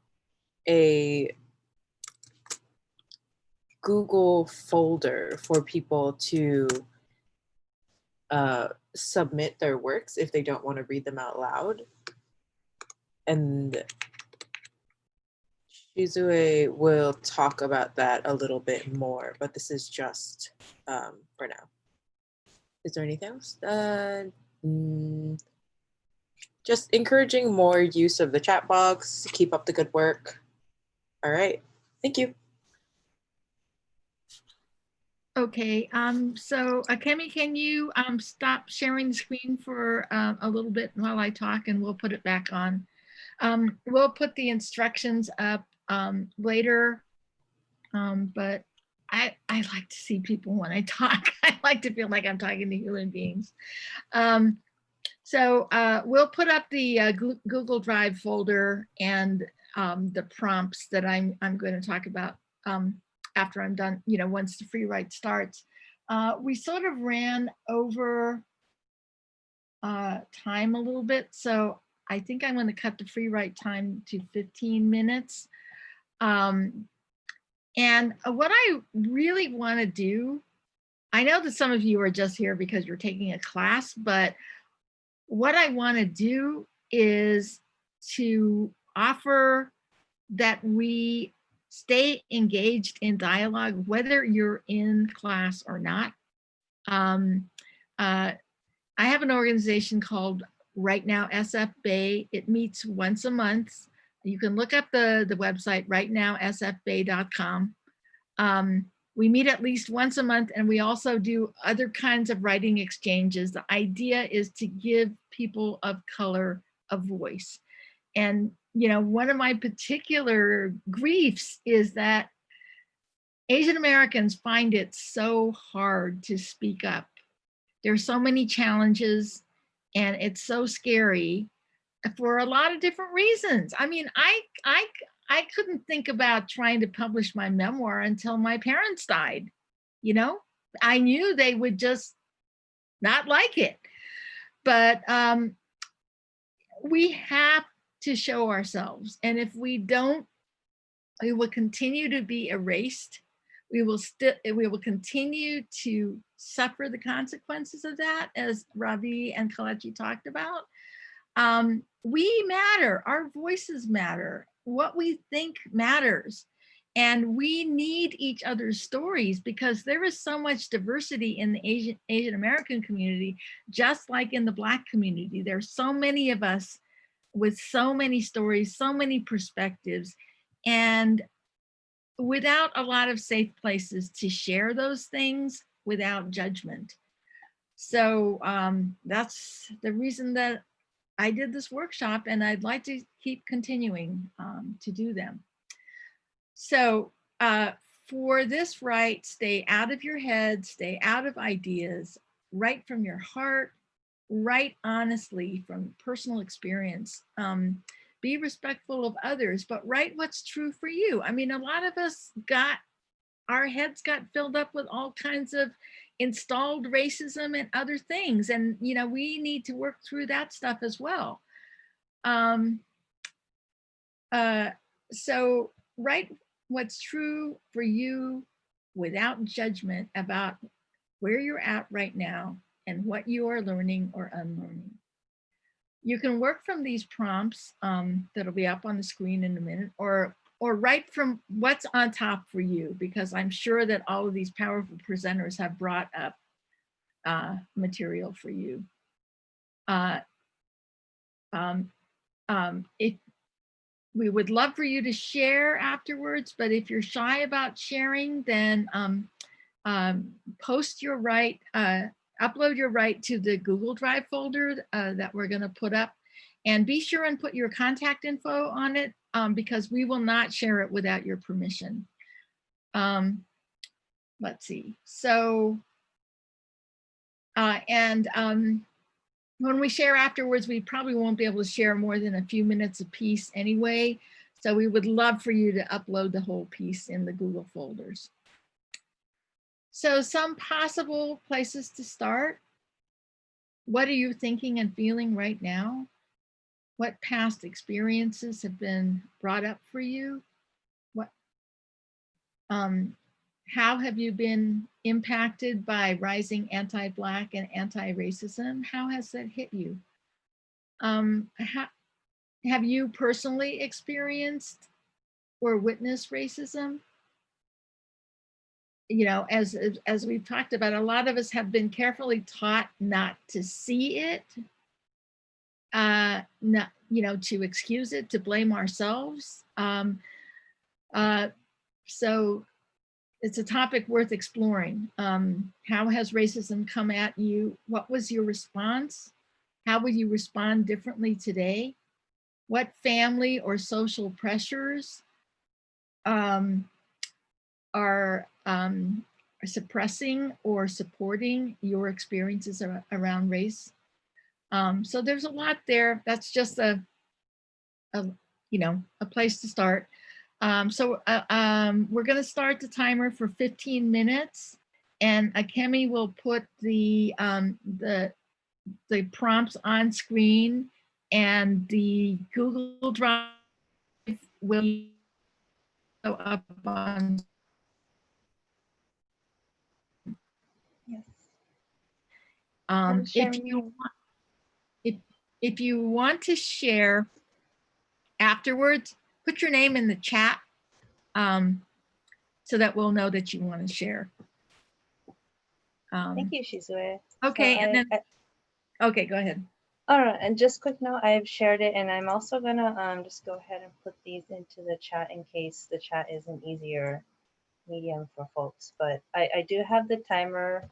a Google folder for people to submit their works if they don't want to read them out loud. And Shizue will talk about that a little bit more, but this is just for now. Is there anything else? Just encouraging more use of the chat box. Keep up the good work. All right, thank you. Okay, so Kemi, can you stop sharing the screen for a little bit while I talk, and we'll put it back on. We'll put the instructions up later, but I like to see people when I talk. I like to feel like I'm talking to human beings. So we'll put up the Google Drive folder and the prompts that I'm going to talk about after I'm done, once the free write starts. We sort of ran over time a little bit, so I think I'm going to cut the free write time to 15 minutes. And what I really want to do, I know that some of you are just here because you're taking a class, but what I want to do is to offer that we stay engaged in dialogue, whether you're in class or not. I have an organization called Right Now SF Bay. It meets once a month. You can look up the website, rightnowsfbay.com. We meet at least once a month, and we also do other kinds of writing exchanges. The idea is to give people of color a voice. And, one of my particular griefs is that Asian Americans find it so hard to speak up. There's so many challenges, and it's so scary for a lot of different reasons. I mean, I couldn't think about trying to publish my memoir until my parents died. I knew they would just not like it. But we have to show ourselves. And if we don't, we will continue to be erased. We will continue to suffer the consequences of that, as Ravi and Kelechi talked about. We matter, our voices matter, what we think matters. And we need each other's stories because there is so much diversity in the Asian American community, just like in the Black community. There's so many of us with so many stories, so many perspectives. And without a lot of safe places to share those things without judgment. So that's the reason that I did this workshop, and I'd like to keep continuing to do them. So for this write, stay out of your head, stay out of ideas, write from your heart, write honestly from personal experience. Be respectful of others, but write what's true for you. I mean, a lot of us our heads got filled up with all kinds of installed racism and other things. And, you know, we need to work through that stuff as well. So write what's true for you without judgment about where you're at right now and what you are learning or unlearning. You can work from these prompts that'll be up on the screen in a minute, or write from what's on top for you, because I'm sure that all of these powerful presenters have brought up material for you. If we would love for you to share afterwards, but if you're shy about sharing, then post your write, upload your write to the Google Drive folder that we're going to put up, and be sure and put your contact info on it, because we will not share it without your permission. Let's see. So, when we share afterwards, we probably won't be able to share more than a few minutes a piece anyway. So we would love for you to upload the whole piece in the Google folders. So some possible places to start. What are you thinking and feeling right now? What past experiences have been brought up for you? How have you been impacted by rising anti-Black and anti-racism? How has that hit you? Have you personally experienced or witnessed racism? You know, as we've talked about, a lot of us have been carefully taught not to see it, not, you know, to excuse it, to blame ourselves. So it's a topic worth exploring. How has racism come at you? What was your response? How would you respond differently today? What family or social pressures are suppressing or supporting your experiences around race? So there's a lot there. That's just a you know, a place to start. So we're going to start the timer for 15 minutes, and Akemi will put the prompts on screen, and the Google Drive will go up on. Yes. If you want to share afterwards, put your name in the chat so that we'll know that you want to share. Thank you, Shizue. Okay, So and then okay, go ahead. All right, and just quick note, I've shared it, and I'm also gonna just go ahead and put these into the chat in case the chat is an easier medium for folks. But I do have the timer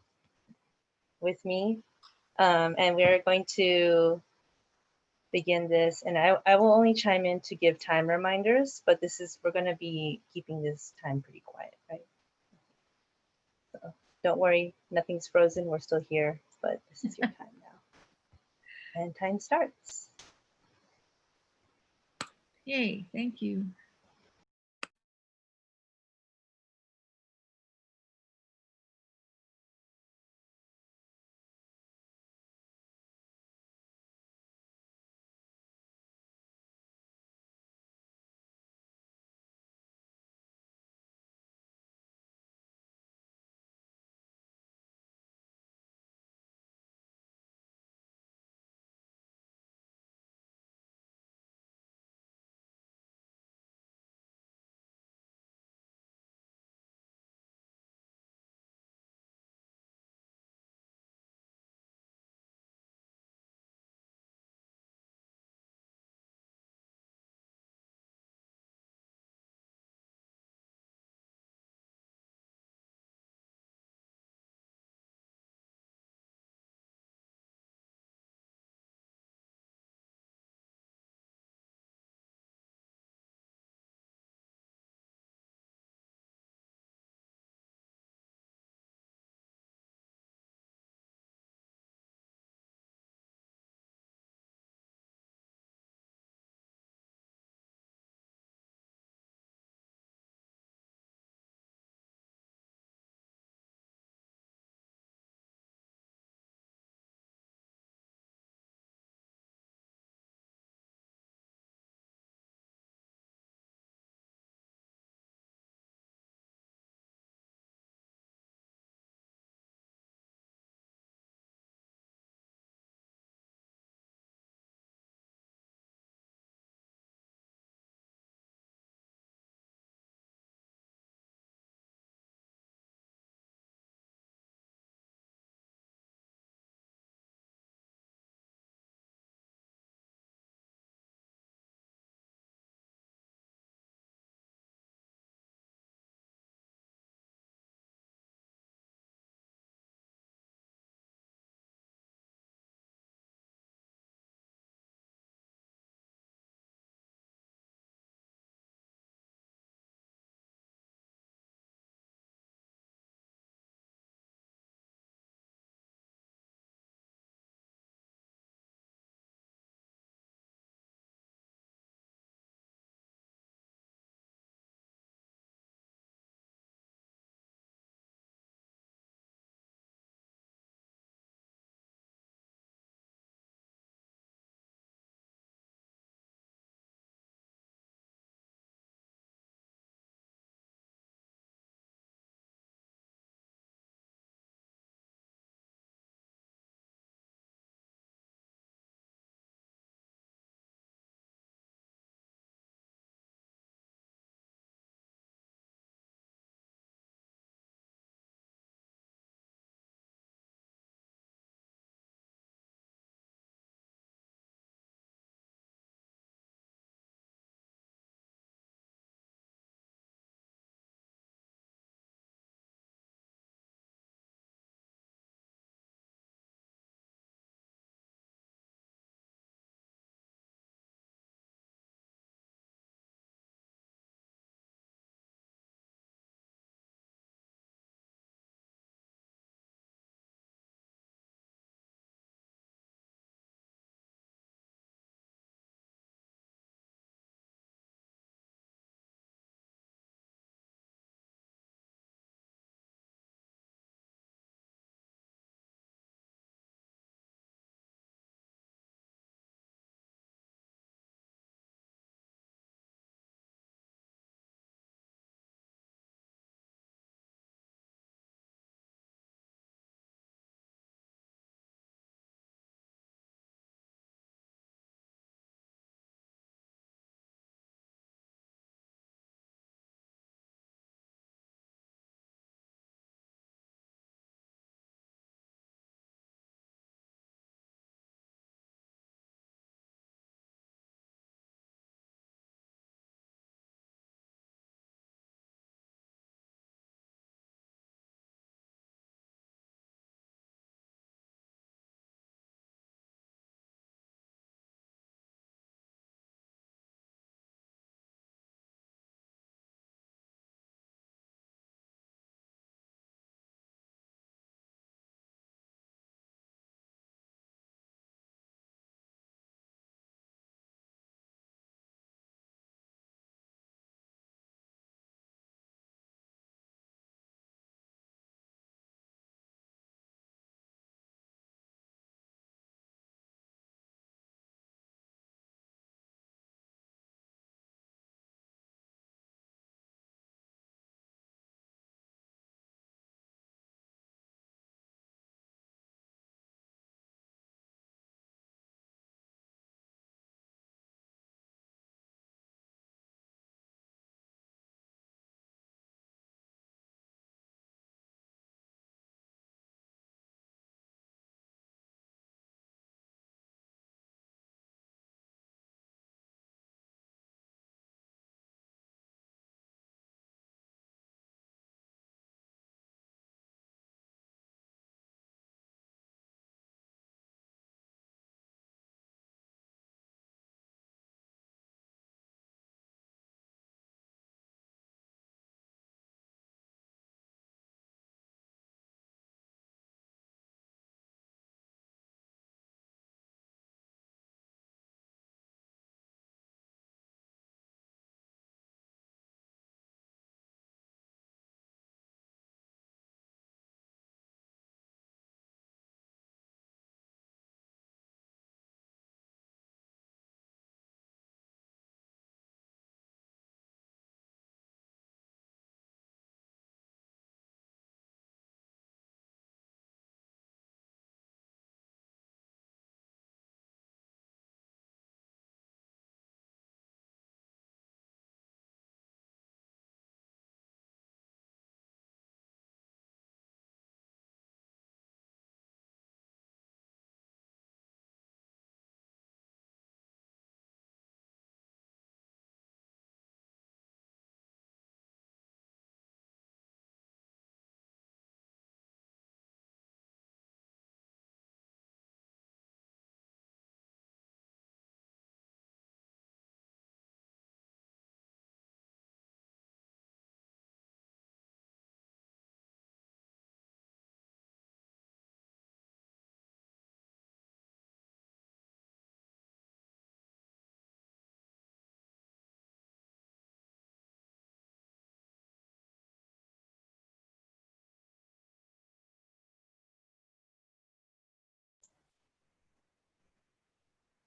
with me, and we're going to begin this, and I will only chime in to give time reminders, but we're going to be keeping this time pretty quiet, right? So don't worry, nothing's frozen, we're still here, but this is your time now. And time starts. Yay, thank you.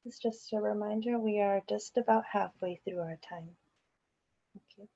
It's just a reminder we are just about halfway through our time. Thank you.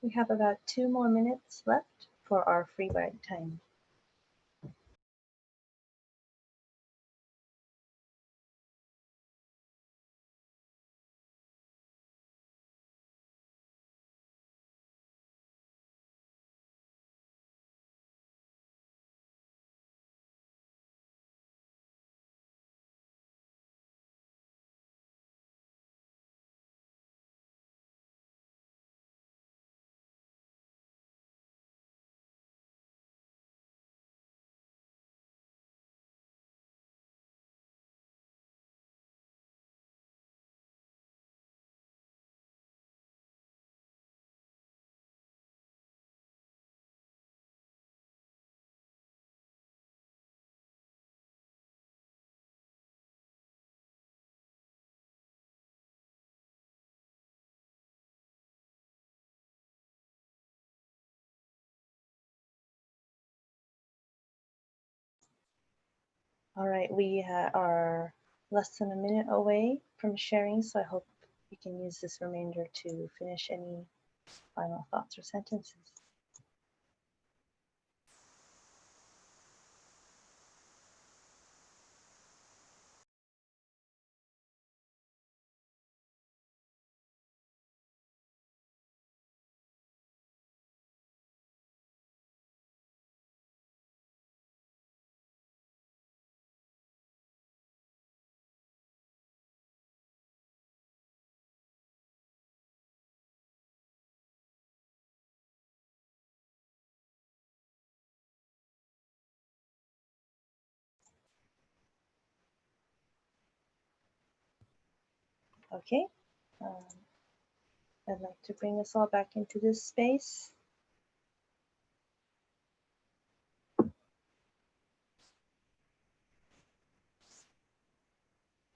We have about 2 more minutes left for our free write time. All right, we are less than a minute away from sharing, so I hope we can use this remainder to finish any final thoughts or sentences. Okay, I'd like to bring us all back into this space.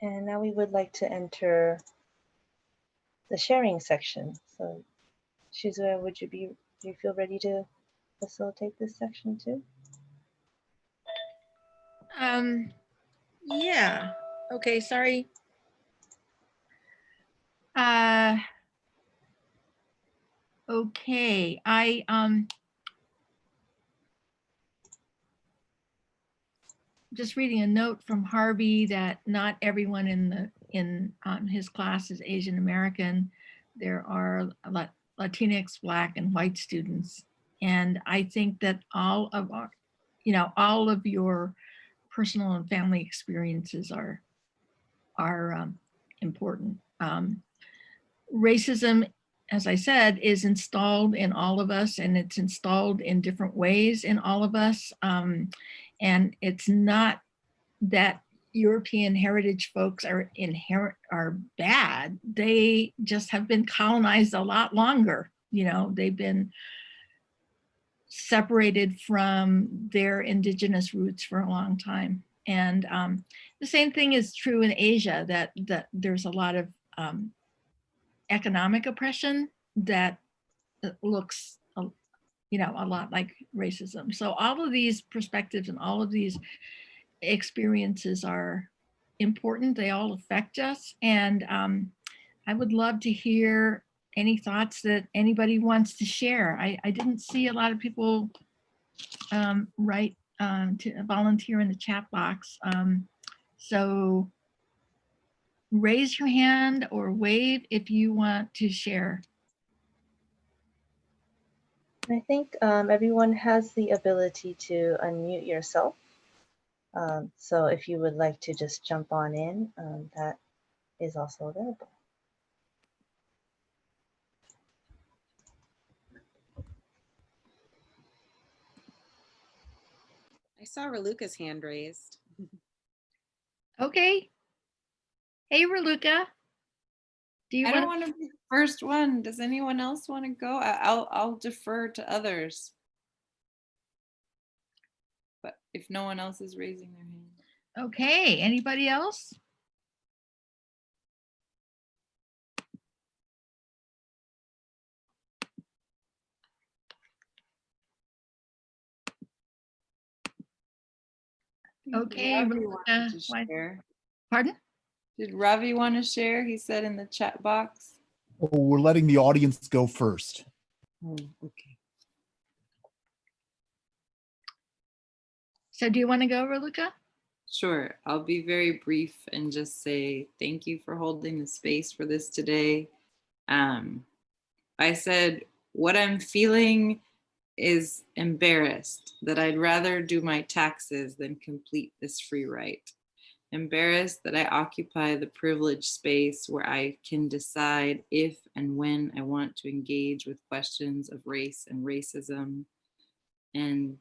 And now we would like to enter the sharing section. So Shizue, do you feel ready to facilitate this section too? Yeah. Okay, sorry. Okay, I just reading a note from Harvey that not everyone in his class is Asian American. There are Latinx, Black, and white students, and I think that all of our, all of your personal and family experiences are important. Racism, as I said, is installed in all of us, and it's installed in different ways in all of us. And it's not that European heritage folks are bad. They just have been colonized a lot longer. They've been separated from their indigenous roots for a long time. And the same thing is true in Asia, that there's a lot of economic oppression that looks a lot like racism. So all of these perspectives and all of these experiences are important. They all affect us. And I would love to hear any thoughts that anybody wants to share. I didn't see a lot of people write to volunteer in the chat box. So raise your hand or wave if you want to share. I think everyone has the ability to unmute yourself. So if you would like to just jump on in, that is also available. I saw Raluca's hand raised. Okay. Hey, Raluca. Do you I don't want to be the first one. Does anyone else want to go? I'll defer to others. But if no one else is raising their hand. Okay, anybody else? Okay, Raluca, pardon? Did Ravi want to share? He said in the chat box. Oh, we're letting the audience go first. Okay. So do you want to go, Raluca? Sure. I'll be very brief and just say thank you for holding the space for this today. I said, what I'm feeling is embarrassed that I'd rather do my taxes than complete this free write. Embarrassed that I occupy the privileged space where I can decide if and when I want to engage with questions of race and racism. And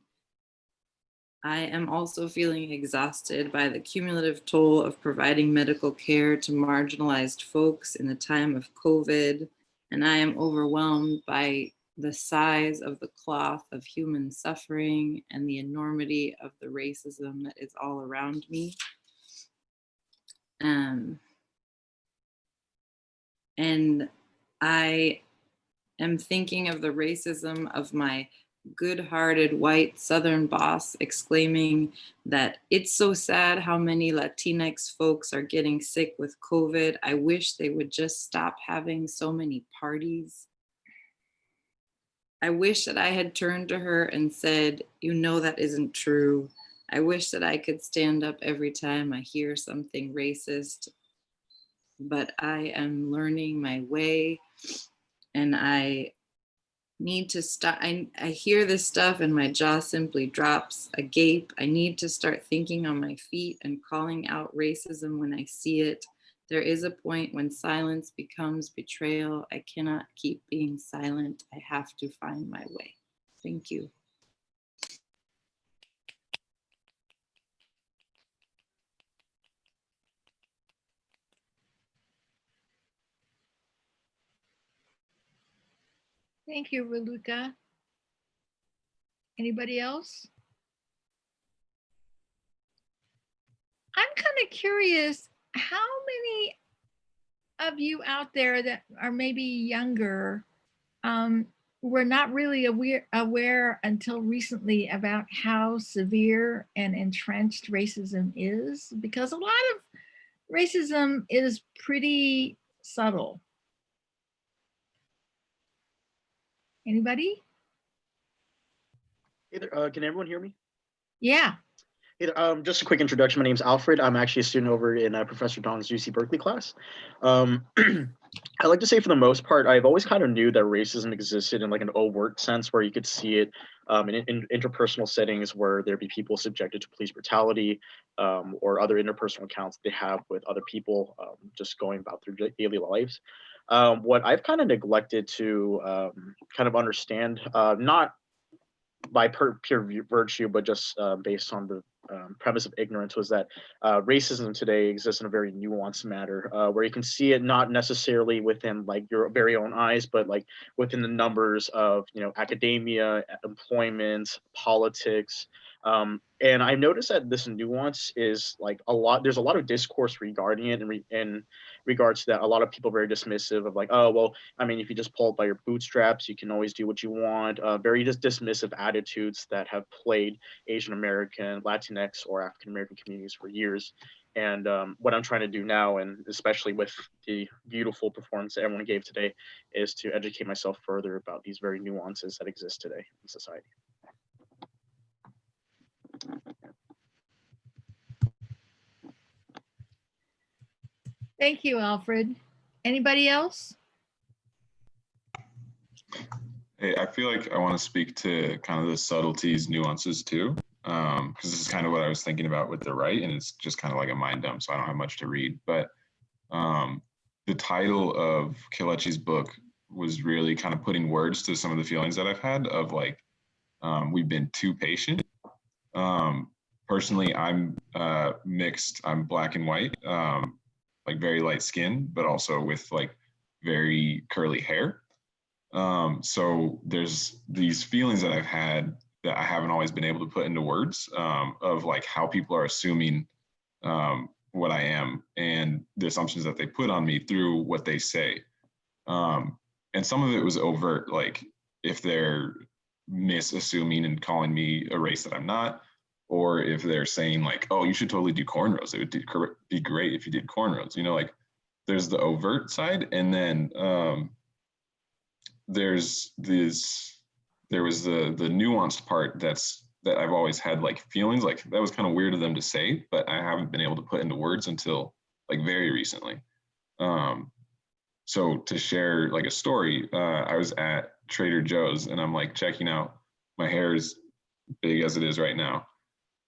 I am also feeling exhausted by the cumulative toll of providing medical care to marginalized folks in the time of COVID. And I am overwhelmed by the size of the cloth of human suffering and the enormity of the racism that is all around me. And I am thinking of the racism of my good-hearted white Southern boss exclaiming that it's so sad how many Latinx folks are getting sick with COVID. I wish they would just stop having so many parties. I wish that I had turned to her and said, you know that isn't true. I wish that I could stand up every time I hear something racist, but I am learning my way and I need to stop. I hear this stuff and my jaw simply drops agape. I need to start thinking on my feet and calling out racism when I see it. There is a point when silence becomes betrayal. I cannot keep being silent. I have to find my way. Thank you. Thank you, Raluca. Anybody else? I'm kind of curious, how many of you out there that are maybe younger were not really aware until recently about how severe and entrenched racism is? Because a lot of racism is pretty subtle. Anybody? Hey there, can everyone hear me? Yeah. Hey there, just a quick introduction. My name's Alfred. I'm actually a student over in Professor Dong's UC Berkeley class. I like to say for the most part, I've always kind of knew that racism existed in like an overt sense where you could see it in interpersonal settings where there'd be people subjected to police brutality or other interpersonal accounts they have with other people just going about their daily lives. What I've kind of neglected to kind of understand, not by pure virtue, but just based on the premise of ignorance, was that racism today exists in a very nuanced manner, where you can see it not necessarily within like your very own eyes, but like within the numbers of academia, employment, politics. And I noticed that this nuance is like there's a lot of discourse regarding it, and in regards to that, a lot of people are very dismissive of like, oh, well, I mean, if you just pull it by your bootstraps, you can always do what you want. Very just dismissive attitudes that have plagued Asian American, Latinx, or African American communities for years. And what I'm trying to do now, and especially with the beautiful performance that everyone gave today, is to educate myself further about these very nuances that exist today in society. Thank you, Alfred. Anybody else? Hey, I feel like I want to speak to kind of the subtleties, nuances too, because this is kind of what I was thinking about with the write, and it's just kind of like a mind dump, so I don't have much to read. But the title of Kelechi's book was really kind of putting words to some of the feelings that I've had of like, we've been too patient. Personally, I'm mixed. I'm black and white, like very light skin, but also with like very curly hair. So there's these feelings that I've had that I haven't always been able to put into words, of like how people are assuming what I am and the assumptions that they put on me through what they say. And some of it was overt, like if they're misassuming and calling me a race that I'm not, or if they're saying like, oh, you should totally do cornrows. It would be great if you did cornrows. Like there's the overt side, and then there was the nuanced part that I've always had like feelings like that was kind of weird of them to say, but I haven't been able to put into words until like very recently. So to share like a story, I was at Trader Joe's and I'm like checking out, my hair is big as it is right now.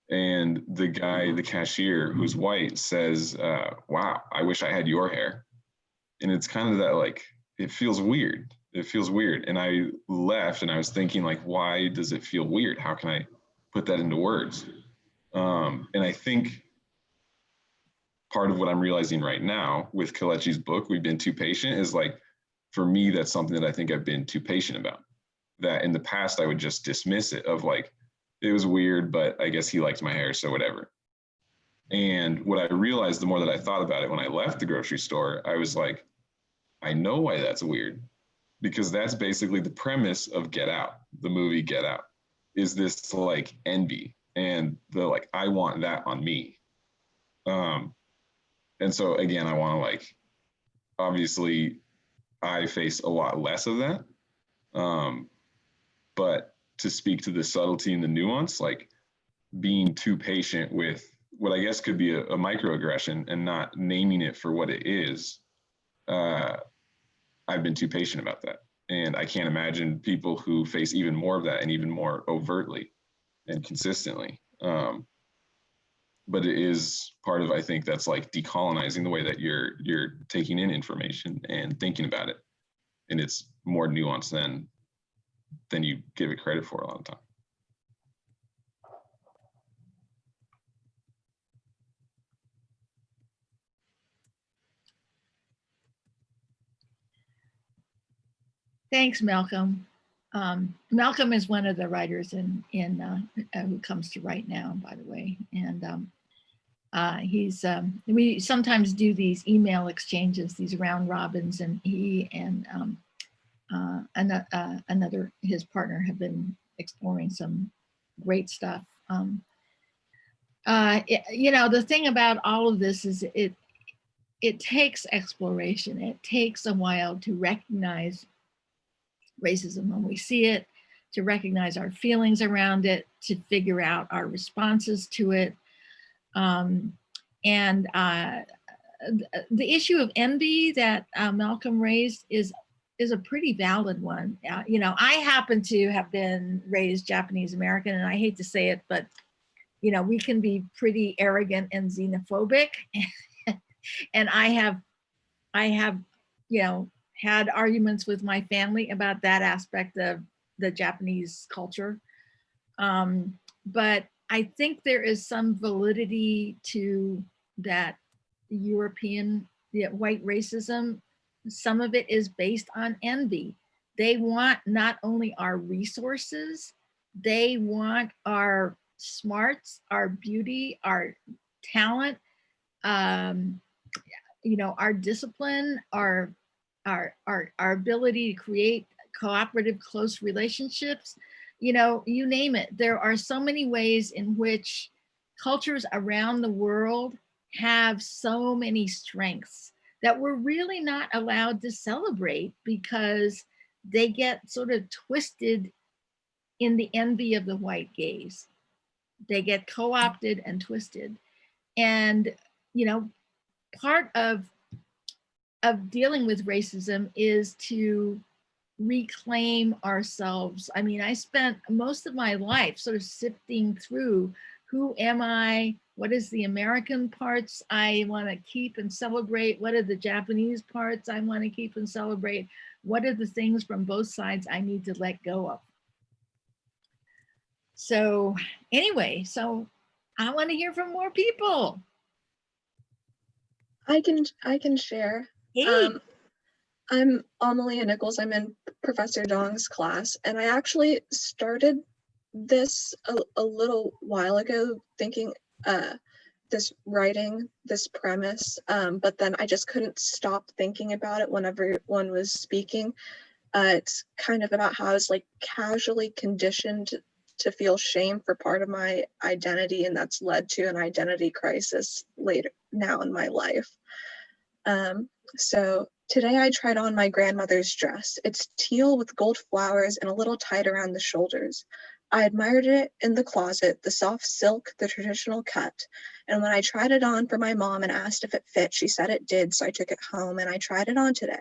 And the guy, the cashier who's white says, wow, I wish I had your hair. And it's kind of that like, it feels weird. It feels weird. And I left and I was thinking like, why does it feel weird? How can I put that into words? And I think part of what I'm realizing right now with Kelechi's book, We've Been Too Patient, is like, for me, that's something that I think I've been too patient about. That in the past, I would just dismiss it of like, it was weird, but I guess he liked my hair, so whatever. And what I realized the more that I thought about it when I left the grocery store, I was like, I know why that's weird. Because that's basically the premise of Get Out, the movie Get Out, is this like envy and the like, I want that on me. And so again, I want to like, obviously I face a lot less of that. But to speak to the subtlety and the nuance, like being too patient with what I guess could be a microaggression and not naming it for what it is, I've been too patient about that. And I can't imagine people who face even more of that and even more overtly and consistently. But it is part of, I think that's like decolonizing the way that you're taking in information and thinking about it. And it's more nuanced than you give it credit for a lot of the time. Thanks, Malcolm. Malcolm is one of the writers in who comes to write now, by the way. And we sometimes do these email exchanges, these round robins, and he and another, his partner, have been exploring some great stuff. You know, the thing about all of this is it takes exploration. It takes a while to recognize racism when we see it, to recognize our feelings around it, to figure out our responses to it. And the issue of envy that Malcolm raised is a pretty valid one. You know, I happen to have been raised Japanese American, and I hate to say it, but you know, we can be pretty arrogant and xenophobic. And I have, you know, had arguments with my family about that aspect of the Japanese culture. But I think there is some validity to that European white racism. Some of it is based on envy. They want not only our resources, they want our smarts, our beauty, our talent, you know, our discipline, our ability to create cooperative, close relationships, you know, you name it. There are so many ways in which cultures around the world have so many strengths that we're really not allowed to celebrate because they get sort of twisted in the envy of the white gaze. They get co-opted and twisted. And, you know, part of dealing with racism is to reclaim ourselves. I mean, I spent most of my life sort of sifting through, who am I? What is the American parts I want to keep and celebrate? What are the Japanese parts I want to keep and celebrate? What are the things from both sides I need to let go of? So anyway, so I want to hear from more people. I can share. Hey. I'm Amalia Nichols. I'm in Professor Dong's class, and I actually started this a little while ago, thinking writing this premise, but then I just couldn't stop thinking about it whenever one was speaking. It's kind of about how I was like casually conditioned to feel shame for part of my identity, and that's led to an identity crisis later now in my life. So today I tried on my grandmother's dress. It's teal with gold flowers and a little tight around the shoulders. I admired it in the closet, the soft silk, the traditional cut. And when I tried it on for my mom and asked if it fit, she said it did, so I took it home and I tried it on today.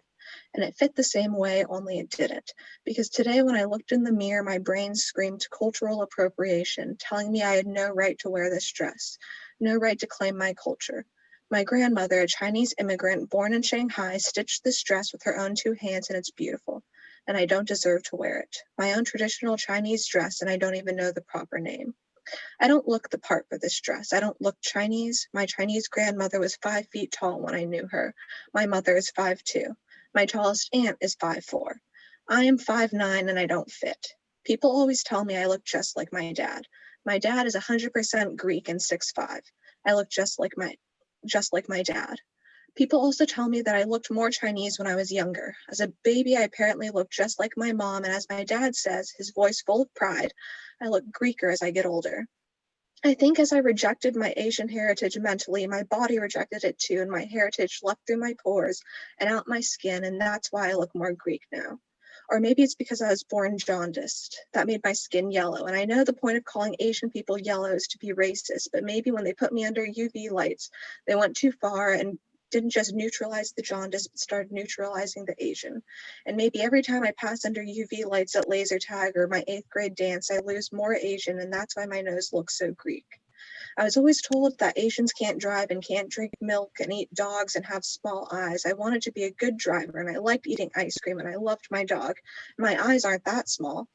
And it fit the same way, only it didn't. Because today when I looked in the mirror, my brain screamed cultural appropriation, telling me I had no right to wear this dress, no right to claim my culture. My grandmother, a Chinese immigrant born in Shanghai, stitched this dress with her own 2 hands, and it's beautiful. And I don't deserve to wear it. My own traditional Chinese dress, and I don't even know the proper name. I don't look the part for this dress. I don't look Chinese. My Chinese grandmother was 5 feet tall when I knew her. My mother is 5'2". My tallest aunt is 5'4". I am 5'9" and I don't fit. People always tell me I look just like my dad. My dad is 100% Greek and 6'5". I look just like my dad. People also tell me that I looked more Chinese when I was younger. As a baby, I apparently looked just like my mom, and as my dad says, his voice full of pride, I look Greeker as I get older. I think as I rejected my Asian heritage mentally, my body rejected it too, and my heritage left through my pores and out my skin, and that's why I look more Greek now. Or maybe it's because I was born jaundiced. That made my skin yellow, and I know the point of calling Asian people yellow is to be racist, but maybe when they put me under UV lights, they went too far and didn't just neutralize the jaundice, but started neutralizing the Asian. And maybe every time I pass under UV lights at laser tag or my 8th grade dance, I lose more Asian, and that's why my nose looks so Greek. I was always told that Asians can't drive and can't drink milk and eat dogs and have small eyes. I wanted to be a good driver, and I liked eating ice cream, and I loved my dog. My eyes aren't that small.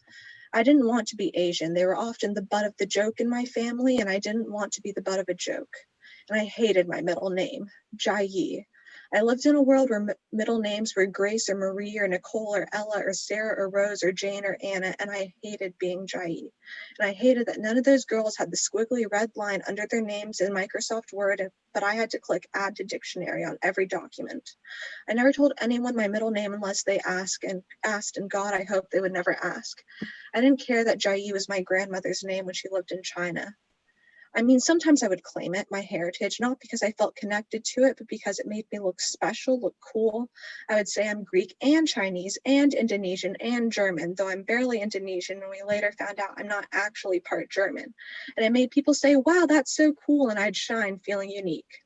I didn't want to be Asian. They were often the butt of the joke in my family, and I didn't want to be the butt of a joke. And I hated my middle name, Jai Yi. I lived in a world where middle names were Grace or Marie or Nicole or Ella or Sarah or Rose or Jane or Anna, and I hated being Jai Yi. And I hated that none of those girls had the squiggly red line under their names in Microsoft Word, but I had to click add to dictionary on every document. I never told anyone my middle name unless they asked, and God, I hope they would never ask. I didn't care that Jai Yi was my grandmother's name when she lived in China. I mean, sometimes I would claim it, my heritage, not because I felt connected to it, but because it made me look special, look cool. I would say I'm Greek and Chinese and Indonesian and German, though I'm barely Indonesian, and we later found out I'm not actually part German. And it made people say, wow, that's so cool, and I'd shine feeling unique.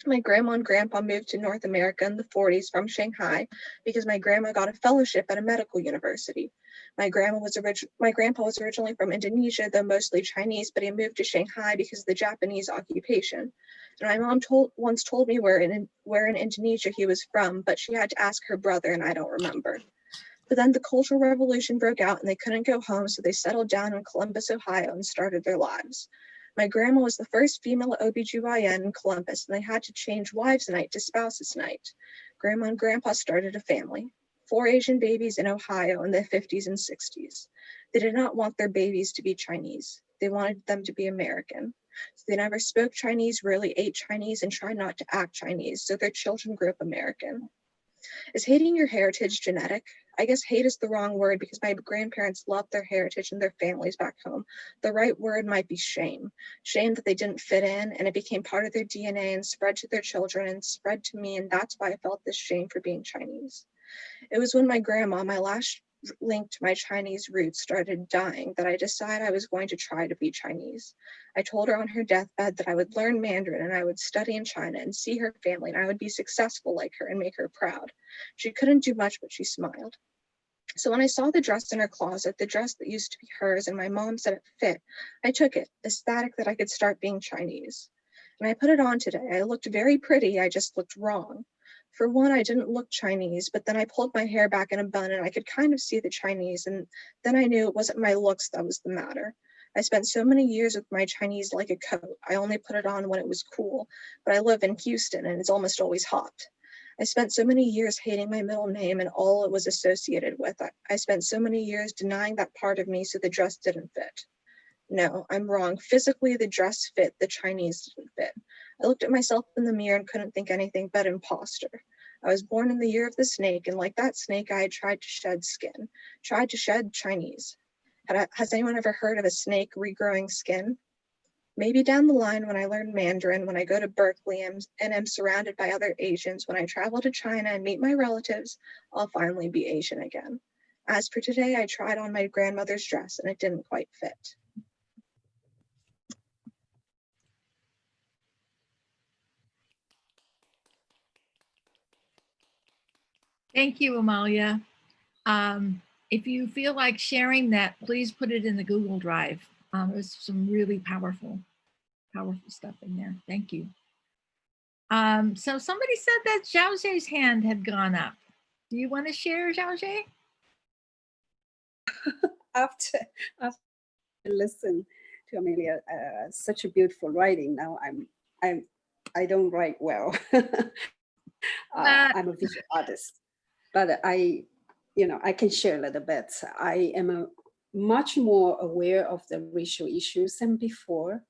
My grandma and grandpa moved to North America in the 40s from Shanghai because my grandma got a fellowship at a medical university. My grandpa was originally from Indonesia, though mostly Chinese, but he moved to Shanghai because of the Japanese occupation. And my mom once told me where in Indonesia he was from, but she had to ask her brother, and I don't remember. But then the Cultural Revolution broke out and they couldn't go home, so they settled down in Columbus, Ohio, and started their lives. My grandma was the first female OBGYN in Columbus, and they had to change wives' night to spouses' night. Grandma and grandpa started a family, 4 Asian babies in Ohio in the 50s and 60s. They did not want their babies to be Chinese. They wanted them to be American. So they never spoke Chinese, rarely ate Chinese, and tried not to act Chinese, so their children grew up American. Is hating your heritage genetic? I guess hate is the wrong word because my grandparents loved their heritage and their families back home. The right word might be shame. Shame that they didn't fit in, and it became part of their DNA and spread to their children and spread to me, and that's why I felt this shame for being Chinese. It was when my grandma, my last link to my Chinese roots, started dying that I decided I was going to try to be Chinese. I told her on her deathbed that I would learn Mandarin and I would study in China and see her family, and I would be successful like her and make her proud. She couldn't do much, but she smiled. So when I saw the dress in her closet, the dress that used to be hers, and my mom said it fit, I took it, ecstatic that I could start being Chinese. And I put it on today. I looked very pretty, I just looked wrong. For one, I didn't look Chinese, but then I pulled my hair back in a bun and I could kind of see the Chinese, and then I knew it wasn't my looks that was the matter. I spent so many years with my Chinese like a coat. I only put it on when it was cool, but I live in Houston and it's almost always hot. I spent so many years hating my middle name and all it was associated with. I spent so many years denying that part of me so the dress didn't fit. No, I'm wrong. Physically, the dress fit, the Chinese didn't fit. I looked at myself in the mirror and couldn't think anything but imposter. I was born in the year of the snake, and like that snake, I had tried to shed skin, tried to shed Chinese. Has anyone ever heard of a snake regrowing skin? Maybe down the line when I learn Mandarin, when I go to Berkeley and am surrounded by other Asians, when I travel to China and meet my relatives, I'll finally be Asian again. As for today, I tried on my grandmother's dress and it didn't quite fit. Thank you, Amalia. If you feel like sharing that, please put it in the Google Drive. There's some really powerful stuff in there. Thank you. So somebody said that Xiaoxie's hand had gone up. Do you want to share, Xiaoxie? After listen to Amelia, such a beautiful writing. Now I don't write well. I'm a visual artist, but I can share a little bit. I am much more aware of the racial issues than before.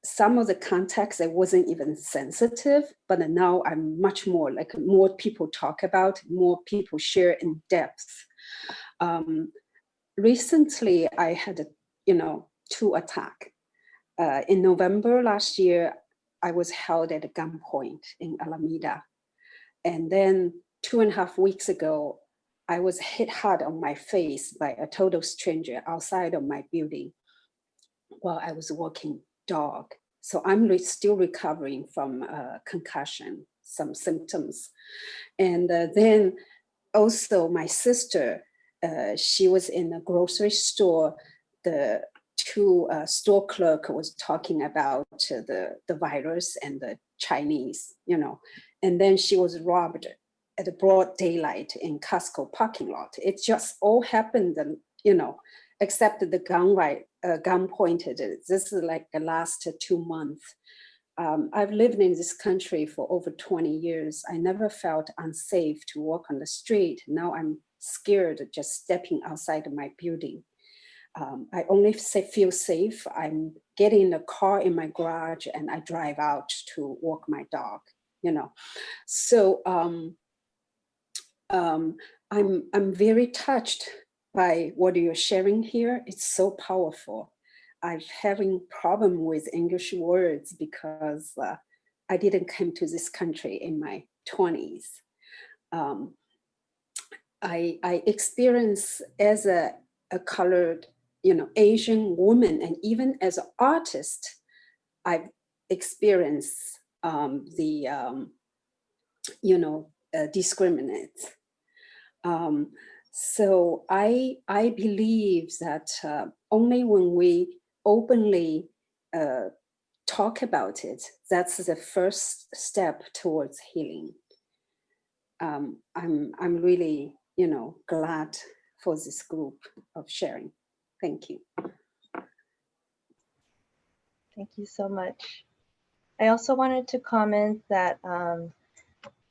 Some of the context I wasn't even sensitive, but now I'm much more like more people talk about, more people share in depth. Recently, I had two attacks. In November last year, I was held at a gunpoint in Alameda. And then 2.5 weeks ago, I was hit hard on my face by a total stranger outside of my building while I was walking dog. So I'm still recovering from concussion, some symptoms. And then also my sister, she was in a grocery store. The two store clerk was talking about the virus and the Chinese, and then she was robbed at the broad daylight in Costco parking lot. It just all happened, except the gun pointed. This is like the last 2 months. I've lived in this country for over 20 years. I never felt unsafe to walk on the street. Now I'm scared just stepping outside of my building. I only feel safe. I'm getting in the car in my garage and I drive out to walk my dog, So I'm very touched by what you're sharing here. It's so powerful. I'm having problem with English words because I didn't come to this country in my 20s. I experienced as a colored, Asian woman, and even as an artist, I've experienced discriminate. So I believe that only when we openly talk about it, that's the first step towards healing. I'm really, glad for this group of sharing. Thank you. Thank you so much. I also wanted to comment that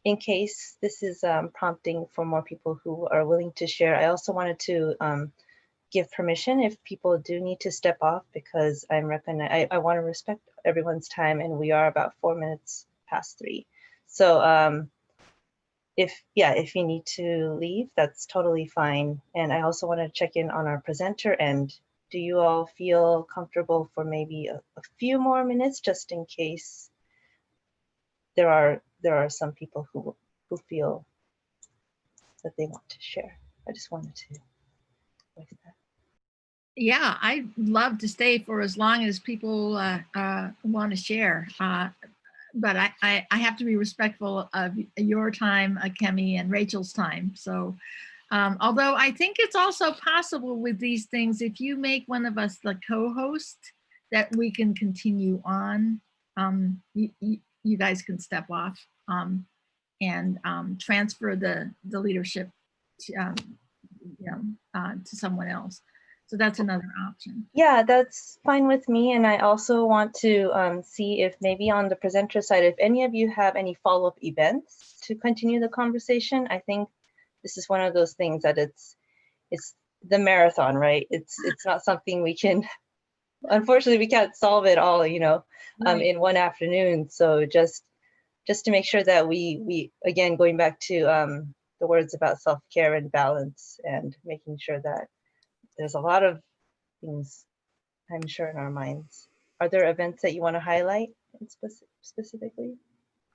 in case this is prompting for more people who are willing to share, I also wanted to give permission if people do need to step off, because I want to respect everyone's time, and we are about 4 minutes past 3. So if you need to leave, that's totally fine. And I also want to check in on our presenter end. Do you all feel comfortable for maybe a few more minutes, just in case there are some people who feel that they want to share? I just wanted to voice that. Yeah, I'd love to stay for as long as people want to share. But I have to be respectful of your time, Kemi, and Rachel's time. So although I think it's also possible with these things, if you make one of us the co-host, that we can continue on. You guys can step off and transfer the leadership to someone else. So that's another option. Yeah, that's fine with me. And I also want to see if maybe on the presenter side, if any of you have any follow-up events to continue the conversation. I think this is one of those things that it's the marathon, right? It's not something we can, unfortunately, we can't solve it all, right, in one afternoon. So just to make sure that we again, going back to the words about self-care and balance, and making sure that there's a lot of things I'm sure, in our minds. Are there events that you want to highlight specifically?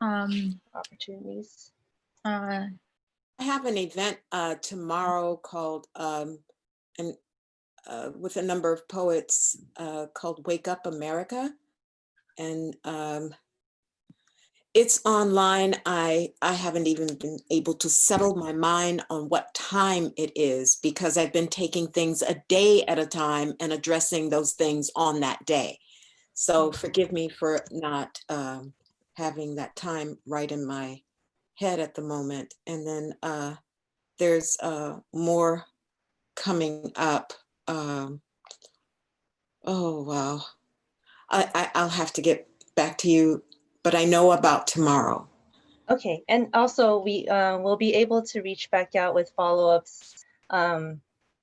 Opportunities? I have an event tomorrow called with a number of poets called Wake Up America. And it's online. I haven't even been able to settle my mind on what time it is because I've been taking things a day at a time and addressing those things on that day. So forgive me for not having that time right in my head at the moment. And then there's more coming up. Oh, wow. I'll have to get back to you, but I know about tomorrow. Okay, and also we will be able to reach back out with follow-ups.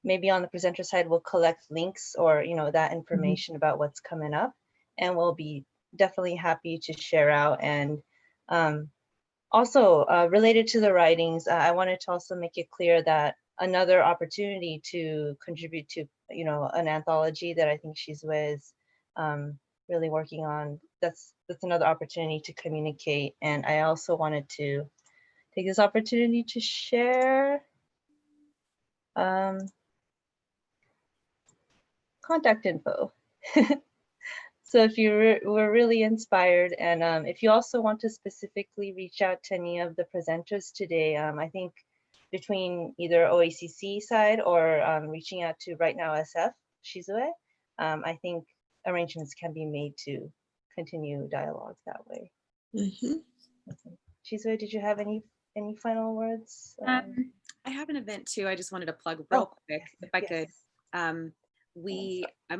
Maybe on the presenter side, we'll collect links or that information about what's coming up, and we'll be definitely happy to share out. And also related to the writings, I wanted to also make it clear that another opportunity to contribute to an anthology that I think Shizue is really working on. That's another opportunity to communicate. And I also wanted to take this opportunity to share contact info. So if you were really inspired, and if you also want to specifically reach out to any of the presenters today, I think between either OACC side or reaching out to Right Now SF, Shizue, I think arrangements can be made to continue dialogue that way. Shizue, did you have any final words? I have an event too. I just wanted to plug real quick, if I could. I'm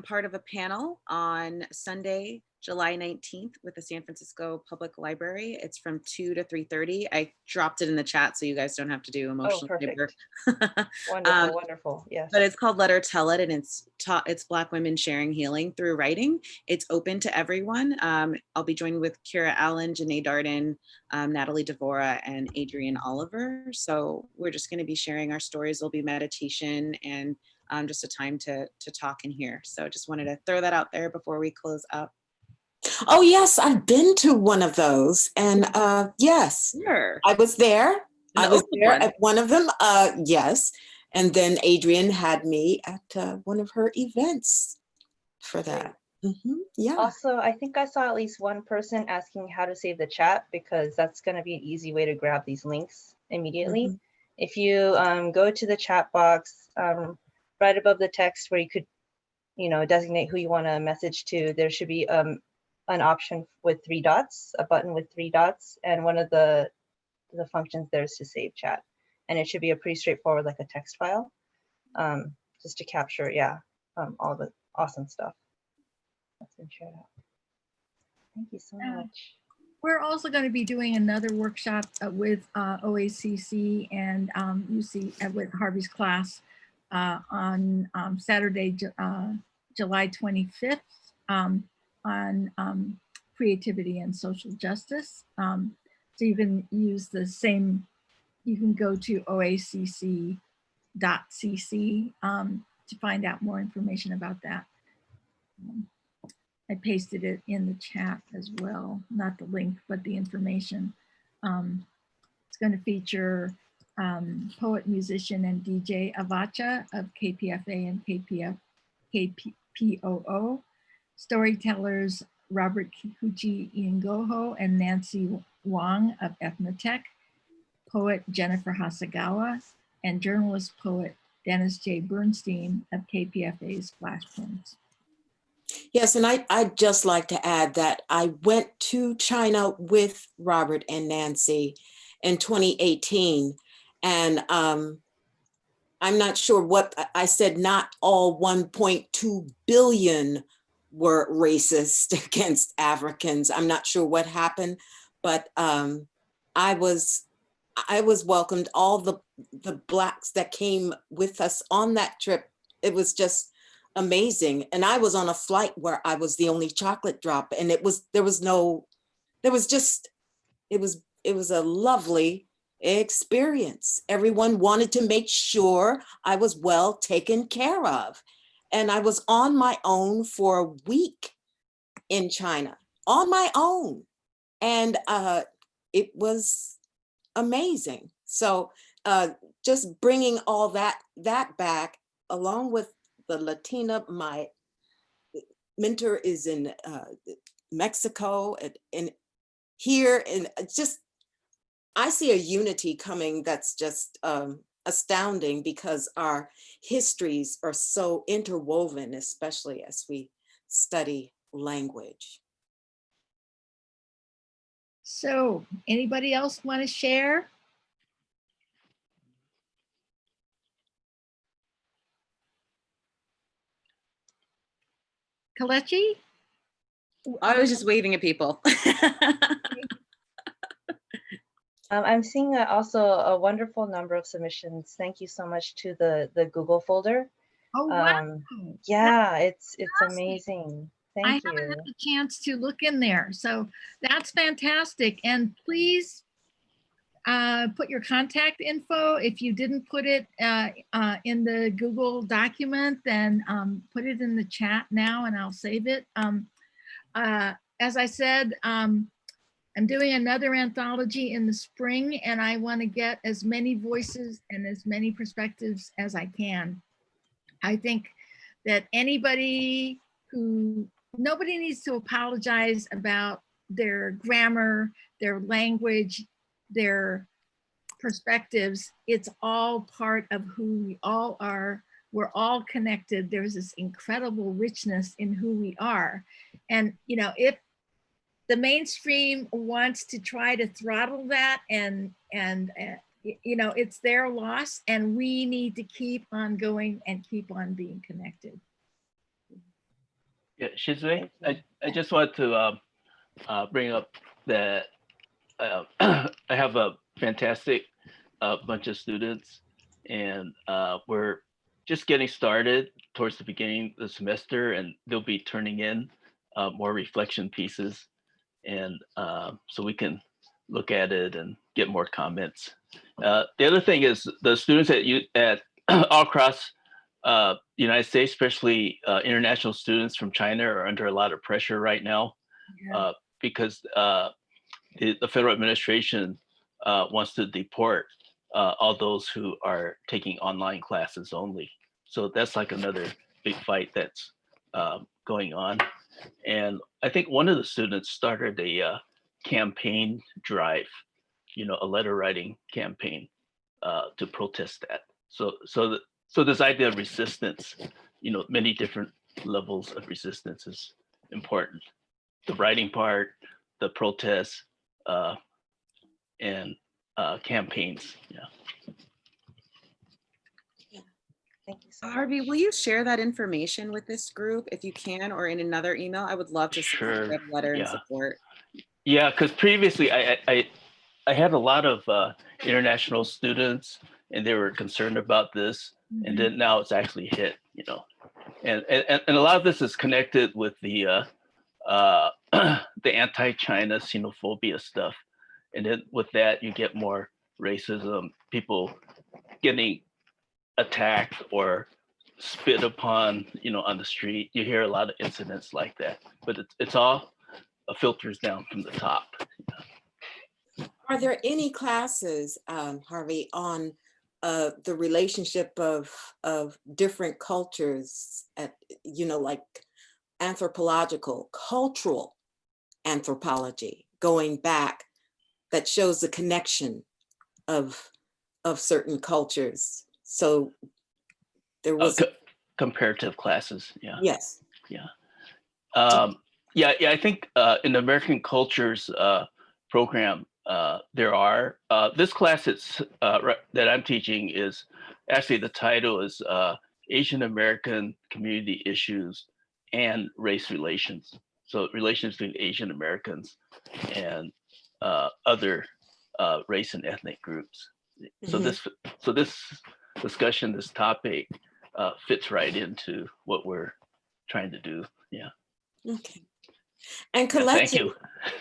part of a panel on Sunday, July 19th with the San Francisco Public Library. It's from 2 to 3:30. I dropped it in the chat so you guys don't have to do emotional labor. Wonderful, wonderful. Yes. But it's called Let Her Tell It, and it's Black women sharing healing through writing. It's open to everyone. I'll be joined with Kira Allen, Janae Darden, Natalie Devora, and Adrienne Oliver. So we're just going to be sharing our stories. There'll be meditation and just a time to talk and hear. So just wanted to throw that out there before we close up. Oh yes, I've been to one of those, and yes, sure. I was there. I was there at one of them. Yes, and then Adrienne had me at one of her events for that. Yeah. Also, I think I saw at least one person asking how to save the chat, because that's going to be an easy way to grab these links immediately. If you go to the chat box, right above the text where you could, designate who you want to message to, there should be an option with 3 dots, a button with 3 dots, and one of the functions there is to save chat, and it should be a pretty straightforward, like a text file, just to capture, all the awesome stuff that's been shared out. Thank you so much. We're also going to be doing another workshop with OACC and UC with Harvey's class on Saturday, July 25th. On creativity and social justice. So you can use the same, you can go to oacc.cc to find out more information about that. I pasted it in the chat as well, not the link, but the information. It's going to feature poet, musician, and DJ Avacha of KPFA and KPOO. Storytellers Robert Kikuchi Ingoho and Nancy Wong of Ethnotech, poet Jennifer Hasagawa, and journalist poet Dennis J. Bernstein of KPFA's Flashpoints. Yes, and I'd just like to add that I went to China with Robert and Nancy in 2018, and I'm not sure what I said. Not all 1.2 billion were racist against Africans. I'm not sure what happened, but I was welcomed. All the Blacks that came with us on that trip, it was just amazing. And I was on a flight where I was the only chocolate drop, and it was a lovely experience. Everyone wanted to make sure I was well taken care of. And I was on my own for a week in China, on my own. And it was amazing. So just bringing all that back, along with the Latina, my mentor is in Mexico and here, and just, I see a unity coming that's just astounding, because our histories are so interwoven, especially as we study language. So anybody else want to share? Kelechi? I was just waving at people. I'm seeing also a wonderful number of submissions. Thank you so much to the Google folder. Oh, wow. Yeah, it's fantastic. Amazing. I Thank haven't you. had a chance to look in there. So that's fantastic. And please put your contact info. If you didn't put it in the Google document, then put it in the chat now and I'll save it. As I said, I'm doing another anthology in the spring, and I want to get as many voices and as many perspectives as I can. I think that nobody needs to apologize about their grammar, their language, their perspectives. It's all part of who we all are. We're all connected. There's this incredible richness in who we are. And, you know, if the mainstream wants to try to throttle that, and you know, it's their loss, and we need to keep on going and keep on being connected. Yeah, Shizue, I just want to bring up that I have a fantastic bunch of students, and we're just getting started towards the beginning of the semester, and they'll be turning in more reflection pieces. And so we can look at it and get more comments. The other thing is the students at all across the United States, especially international students from China, are under a lot of pressure right now. Yeah. Because the federal administration wants to deport all those who are taking online classes only. So that's like another big fight that's going on. And I think one of the students started a campaign drive, you know, a letter writing campaign to protest that. So this idea of resistance, you know, many different levels of resistance is important. The writing part, the protests, and campaigns. Yeah. Thank you so much. Harvey, will you share that information with this group if you can, or in another email? I would love to send a letter in support. Yeah, because previously I had a lot of international students, and they were concerned about this, and then now it's actually hit, you know, and a lot of this is connected with the anti-China xenophobia stuff, and then with that you get more racism, people getting attacked or spit upon, you know, on the street. You hear a lot of incidents like that, but it's all filters down from the top. Are there any classes, Harvey, on the relationship of different cultures at, you know, like anthropological, cultural anthropology, going back, that shows the connection of certain cultures? So there was comparative classes. Yeah. Yes. Yeah. Yeah. I think in the American Cultures program, there are this class that I'm teaching is actually, the title is Asian American Community Issues and Race Relations. So relations between Asian Americans and other race and ethnic groups. So this discussion, this topic fits right into what we're trying to do. Yeah. Okay. And Kelechi, thank you.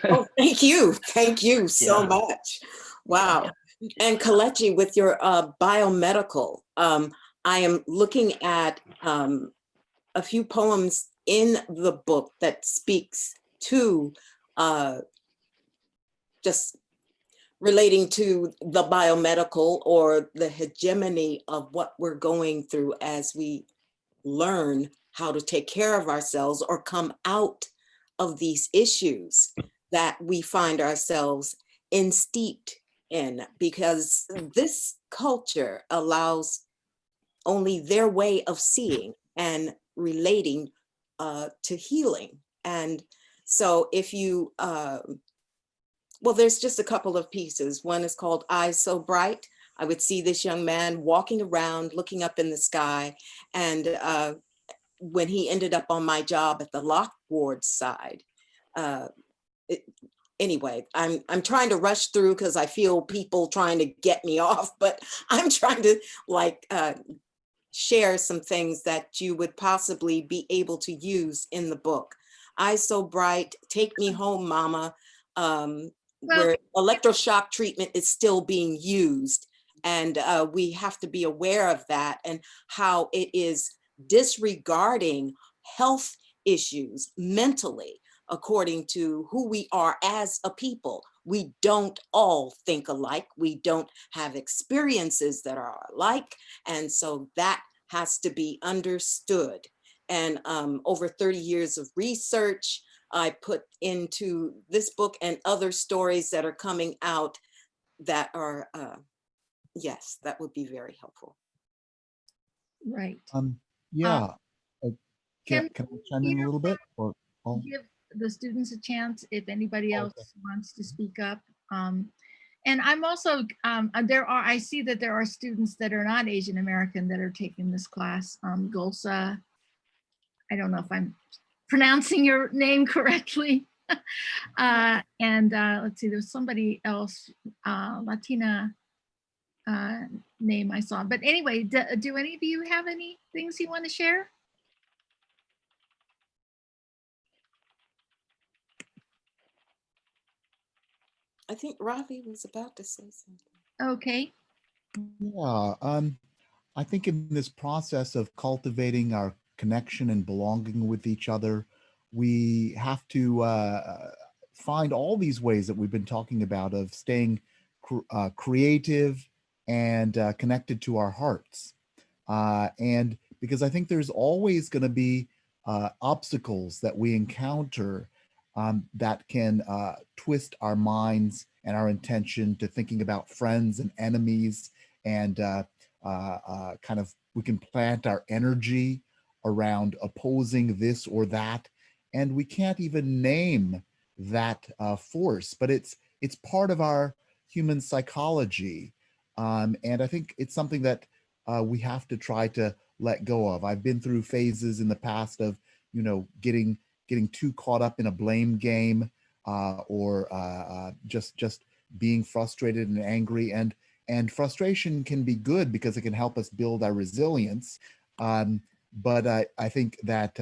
Oh, thank you so much. Wow. Yeah. And Kelechi, with your biomedical, I am looking at a few poems in the book that speaks to just relating to the biomedical or the hegemony of what we're going through as we learn how to take care of ourselves or come out of these issues that we find ourselves steeped in, because this culture allows only their way of seeing and relating to healing. And so if you, well, there's just a couple of pieces. One is called Eyes So Bright. I would see this young man walking around, looking up in the sky. And when he ended up on my job at the lock ward side, anyway, I'm trying to rush through because I feel people trying to get me off, but I'm trying to like share some things that you would possibly be able to use in the book. Eyes So Bright, Take Me Home, Mama, where electroshock treatment is still being used. And we have to be aware of that and how it is disregarding health issues mentally, according to who we are as a people. We don't all think alike. We don't have experiences that are alike. And so that has to be understood. And over 30 years of research, I put into this book and other stories that are coming out that are, yes, that would be very helpful. Right. Yeah. Can I chime in a little bit? Or give the students a chance if anybody else wants to speak up. And I'm also, I see that there are students that are not Asian American that are taking this class. Golsa, I don't know if I'm pronouncing your name correctly. And let's see, there's somebody else, Latina name I saw. But anyway, do any of you have any things you want to share? I think Ravi was about to say something. Okay. yeah, I think in this process of cultivating our connection and belonging with each other, we have to find all these ways that we've been talking about of staying creative and connected to our hearts. And because I think there's always going to be obstacles that we encounter that can twist our minds and our intention to thinking about friends and enemies, and kind of we can plant our energy around opposing this or that, and we can't even name that force, but it's part of our human psychology, and I think it's something that we have to try to let go of. I've been through phases in the past of, you know, getting too caught up in a blame game, or just being frustrated and angry, and frustration can be good because it can help us build our resilience. But I think that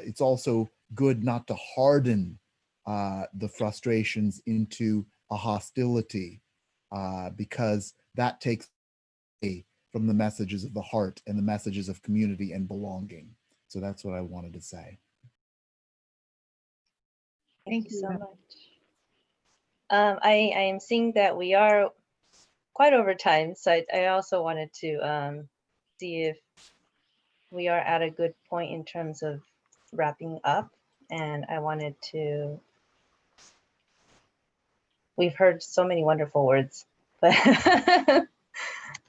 it's also good not to harden the frustrations into a hostility, because that takes away from the messages of the heart and the messages of community and belonging. So that's what I wanted to say. Thank you so much. I am seeing that we are quite over time, so I also wanted to see if we are at a good point in terms of wrapping up, and I wanted to, we've heard so many wonderful words, but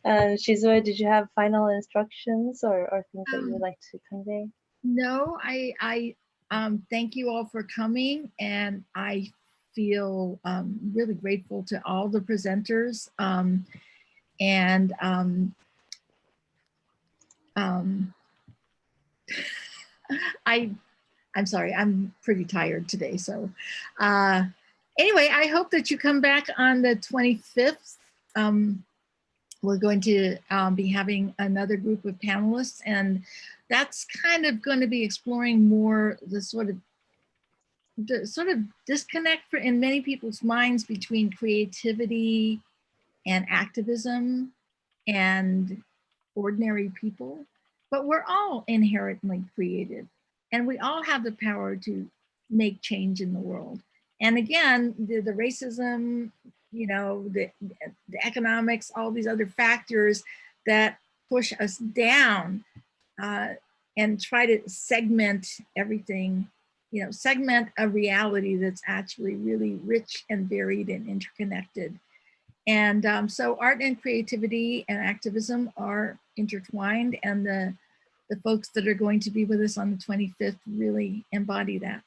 Shizue, did you have final instructions or things that you would like to convey? No, I thank you all for coming, and I feel really grateful to all the presenters, and I'm sorry, I'm pretty tired today. So anyway, I hope that you come back on the 25th. We're going to be having another group of panelists, and that's kind of going to be exploring more the sort of disconnect in many people's minds between creativity and activism and ordinary people. but we're all inherently creative, and we all have the power to make change in the world. And again, the racism, you know, the economics, all these other factors that push us down and try to segment everything, you know, segment a reality that's actually really rich and varied and interconnected. And so art and creativity and activism are intertwined, and the folks that are going to be with us on the 25th really embody that.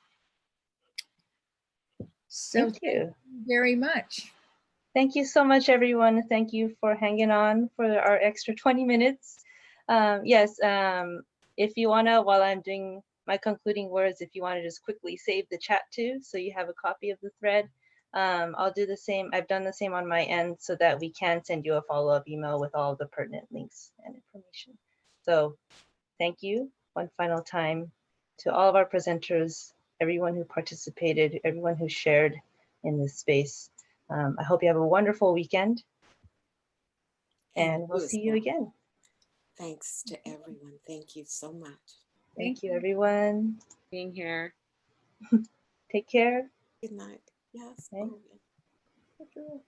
So Thank you very much. Thank you so much, everyone. Thank you for hanging on for our extra 20 minutes. Yes, if you wanna, while I'm doing my concluding words, if you wanna just quickly save the chat too, so you have a copy of the thread. I'll do the same. I've done the same on my end so that we can send you a follow-up email with all the pertinent links and information. So thank you one final time to all of our presenters, everyone who participated, everyone who shared in this space. I hope you have a wonderful weekend, and we'll see you again. Thanks to everyone. Thank you so much. Thank you, everyone. Being here. Take care. Good night. Yes. Okay. Oh, yeah.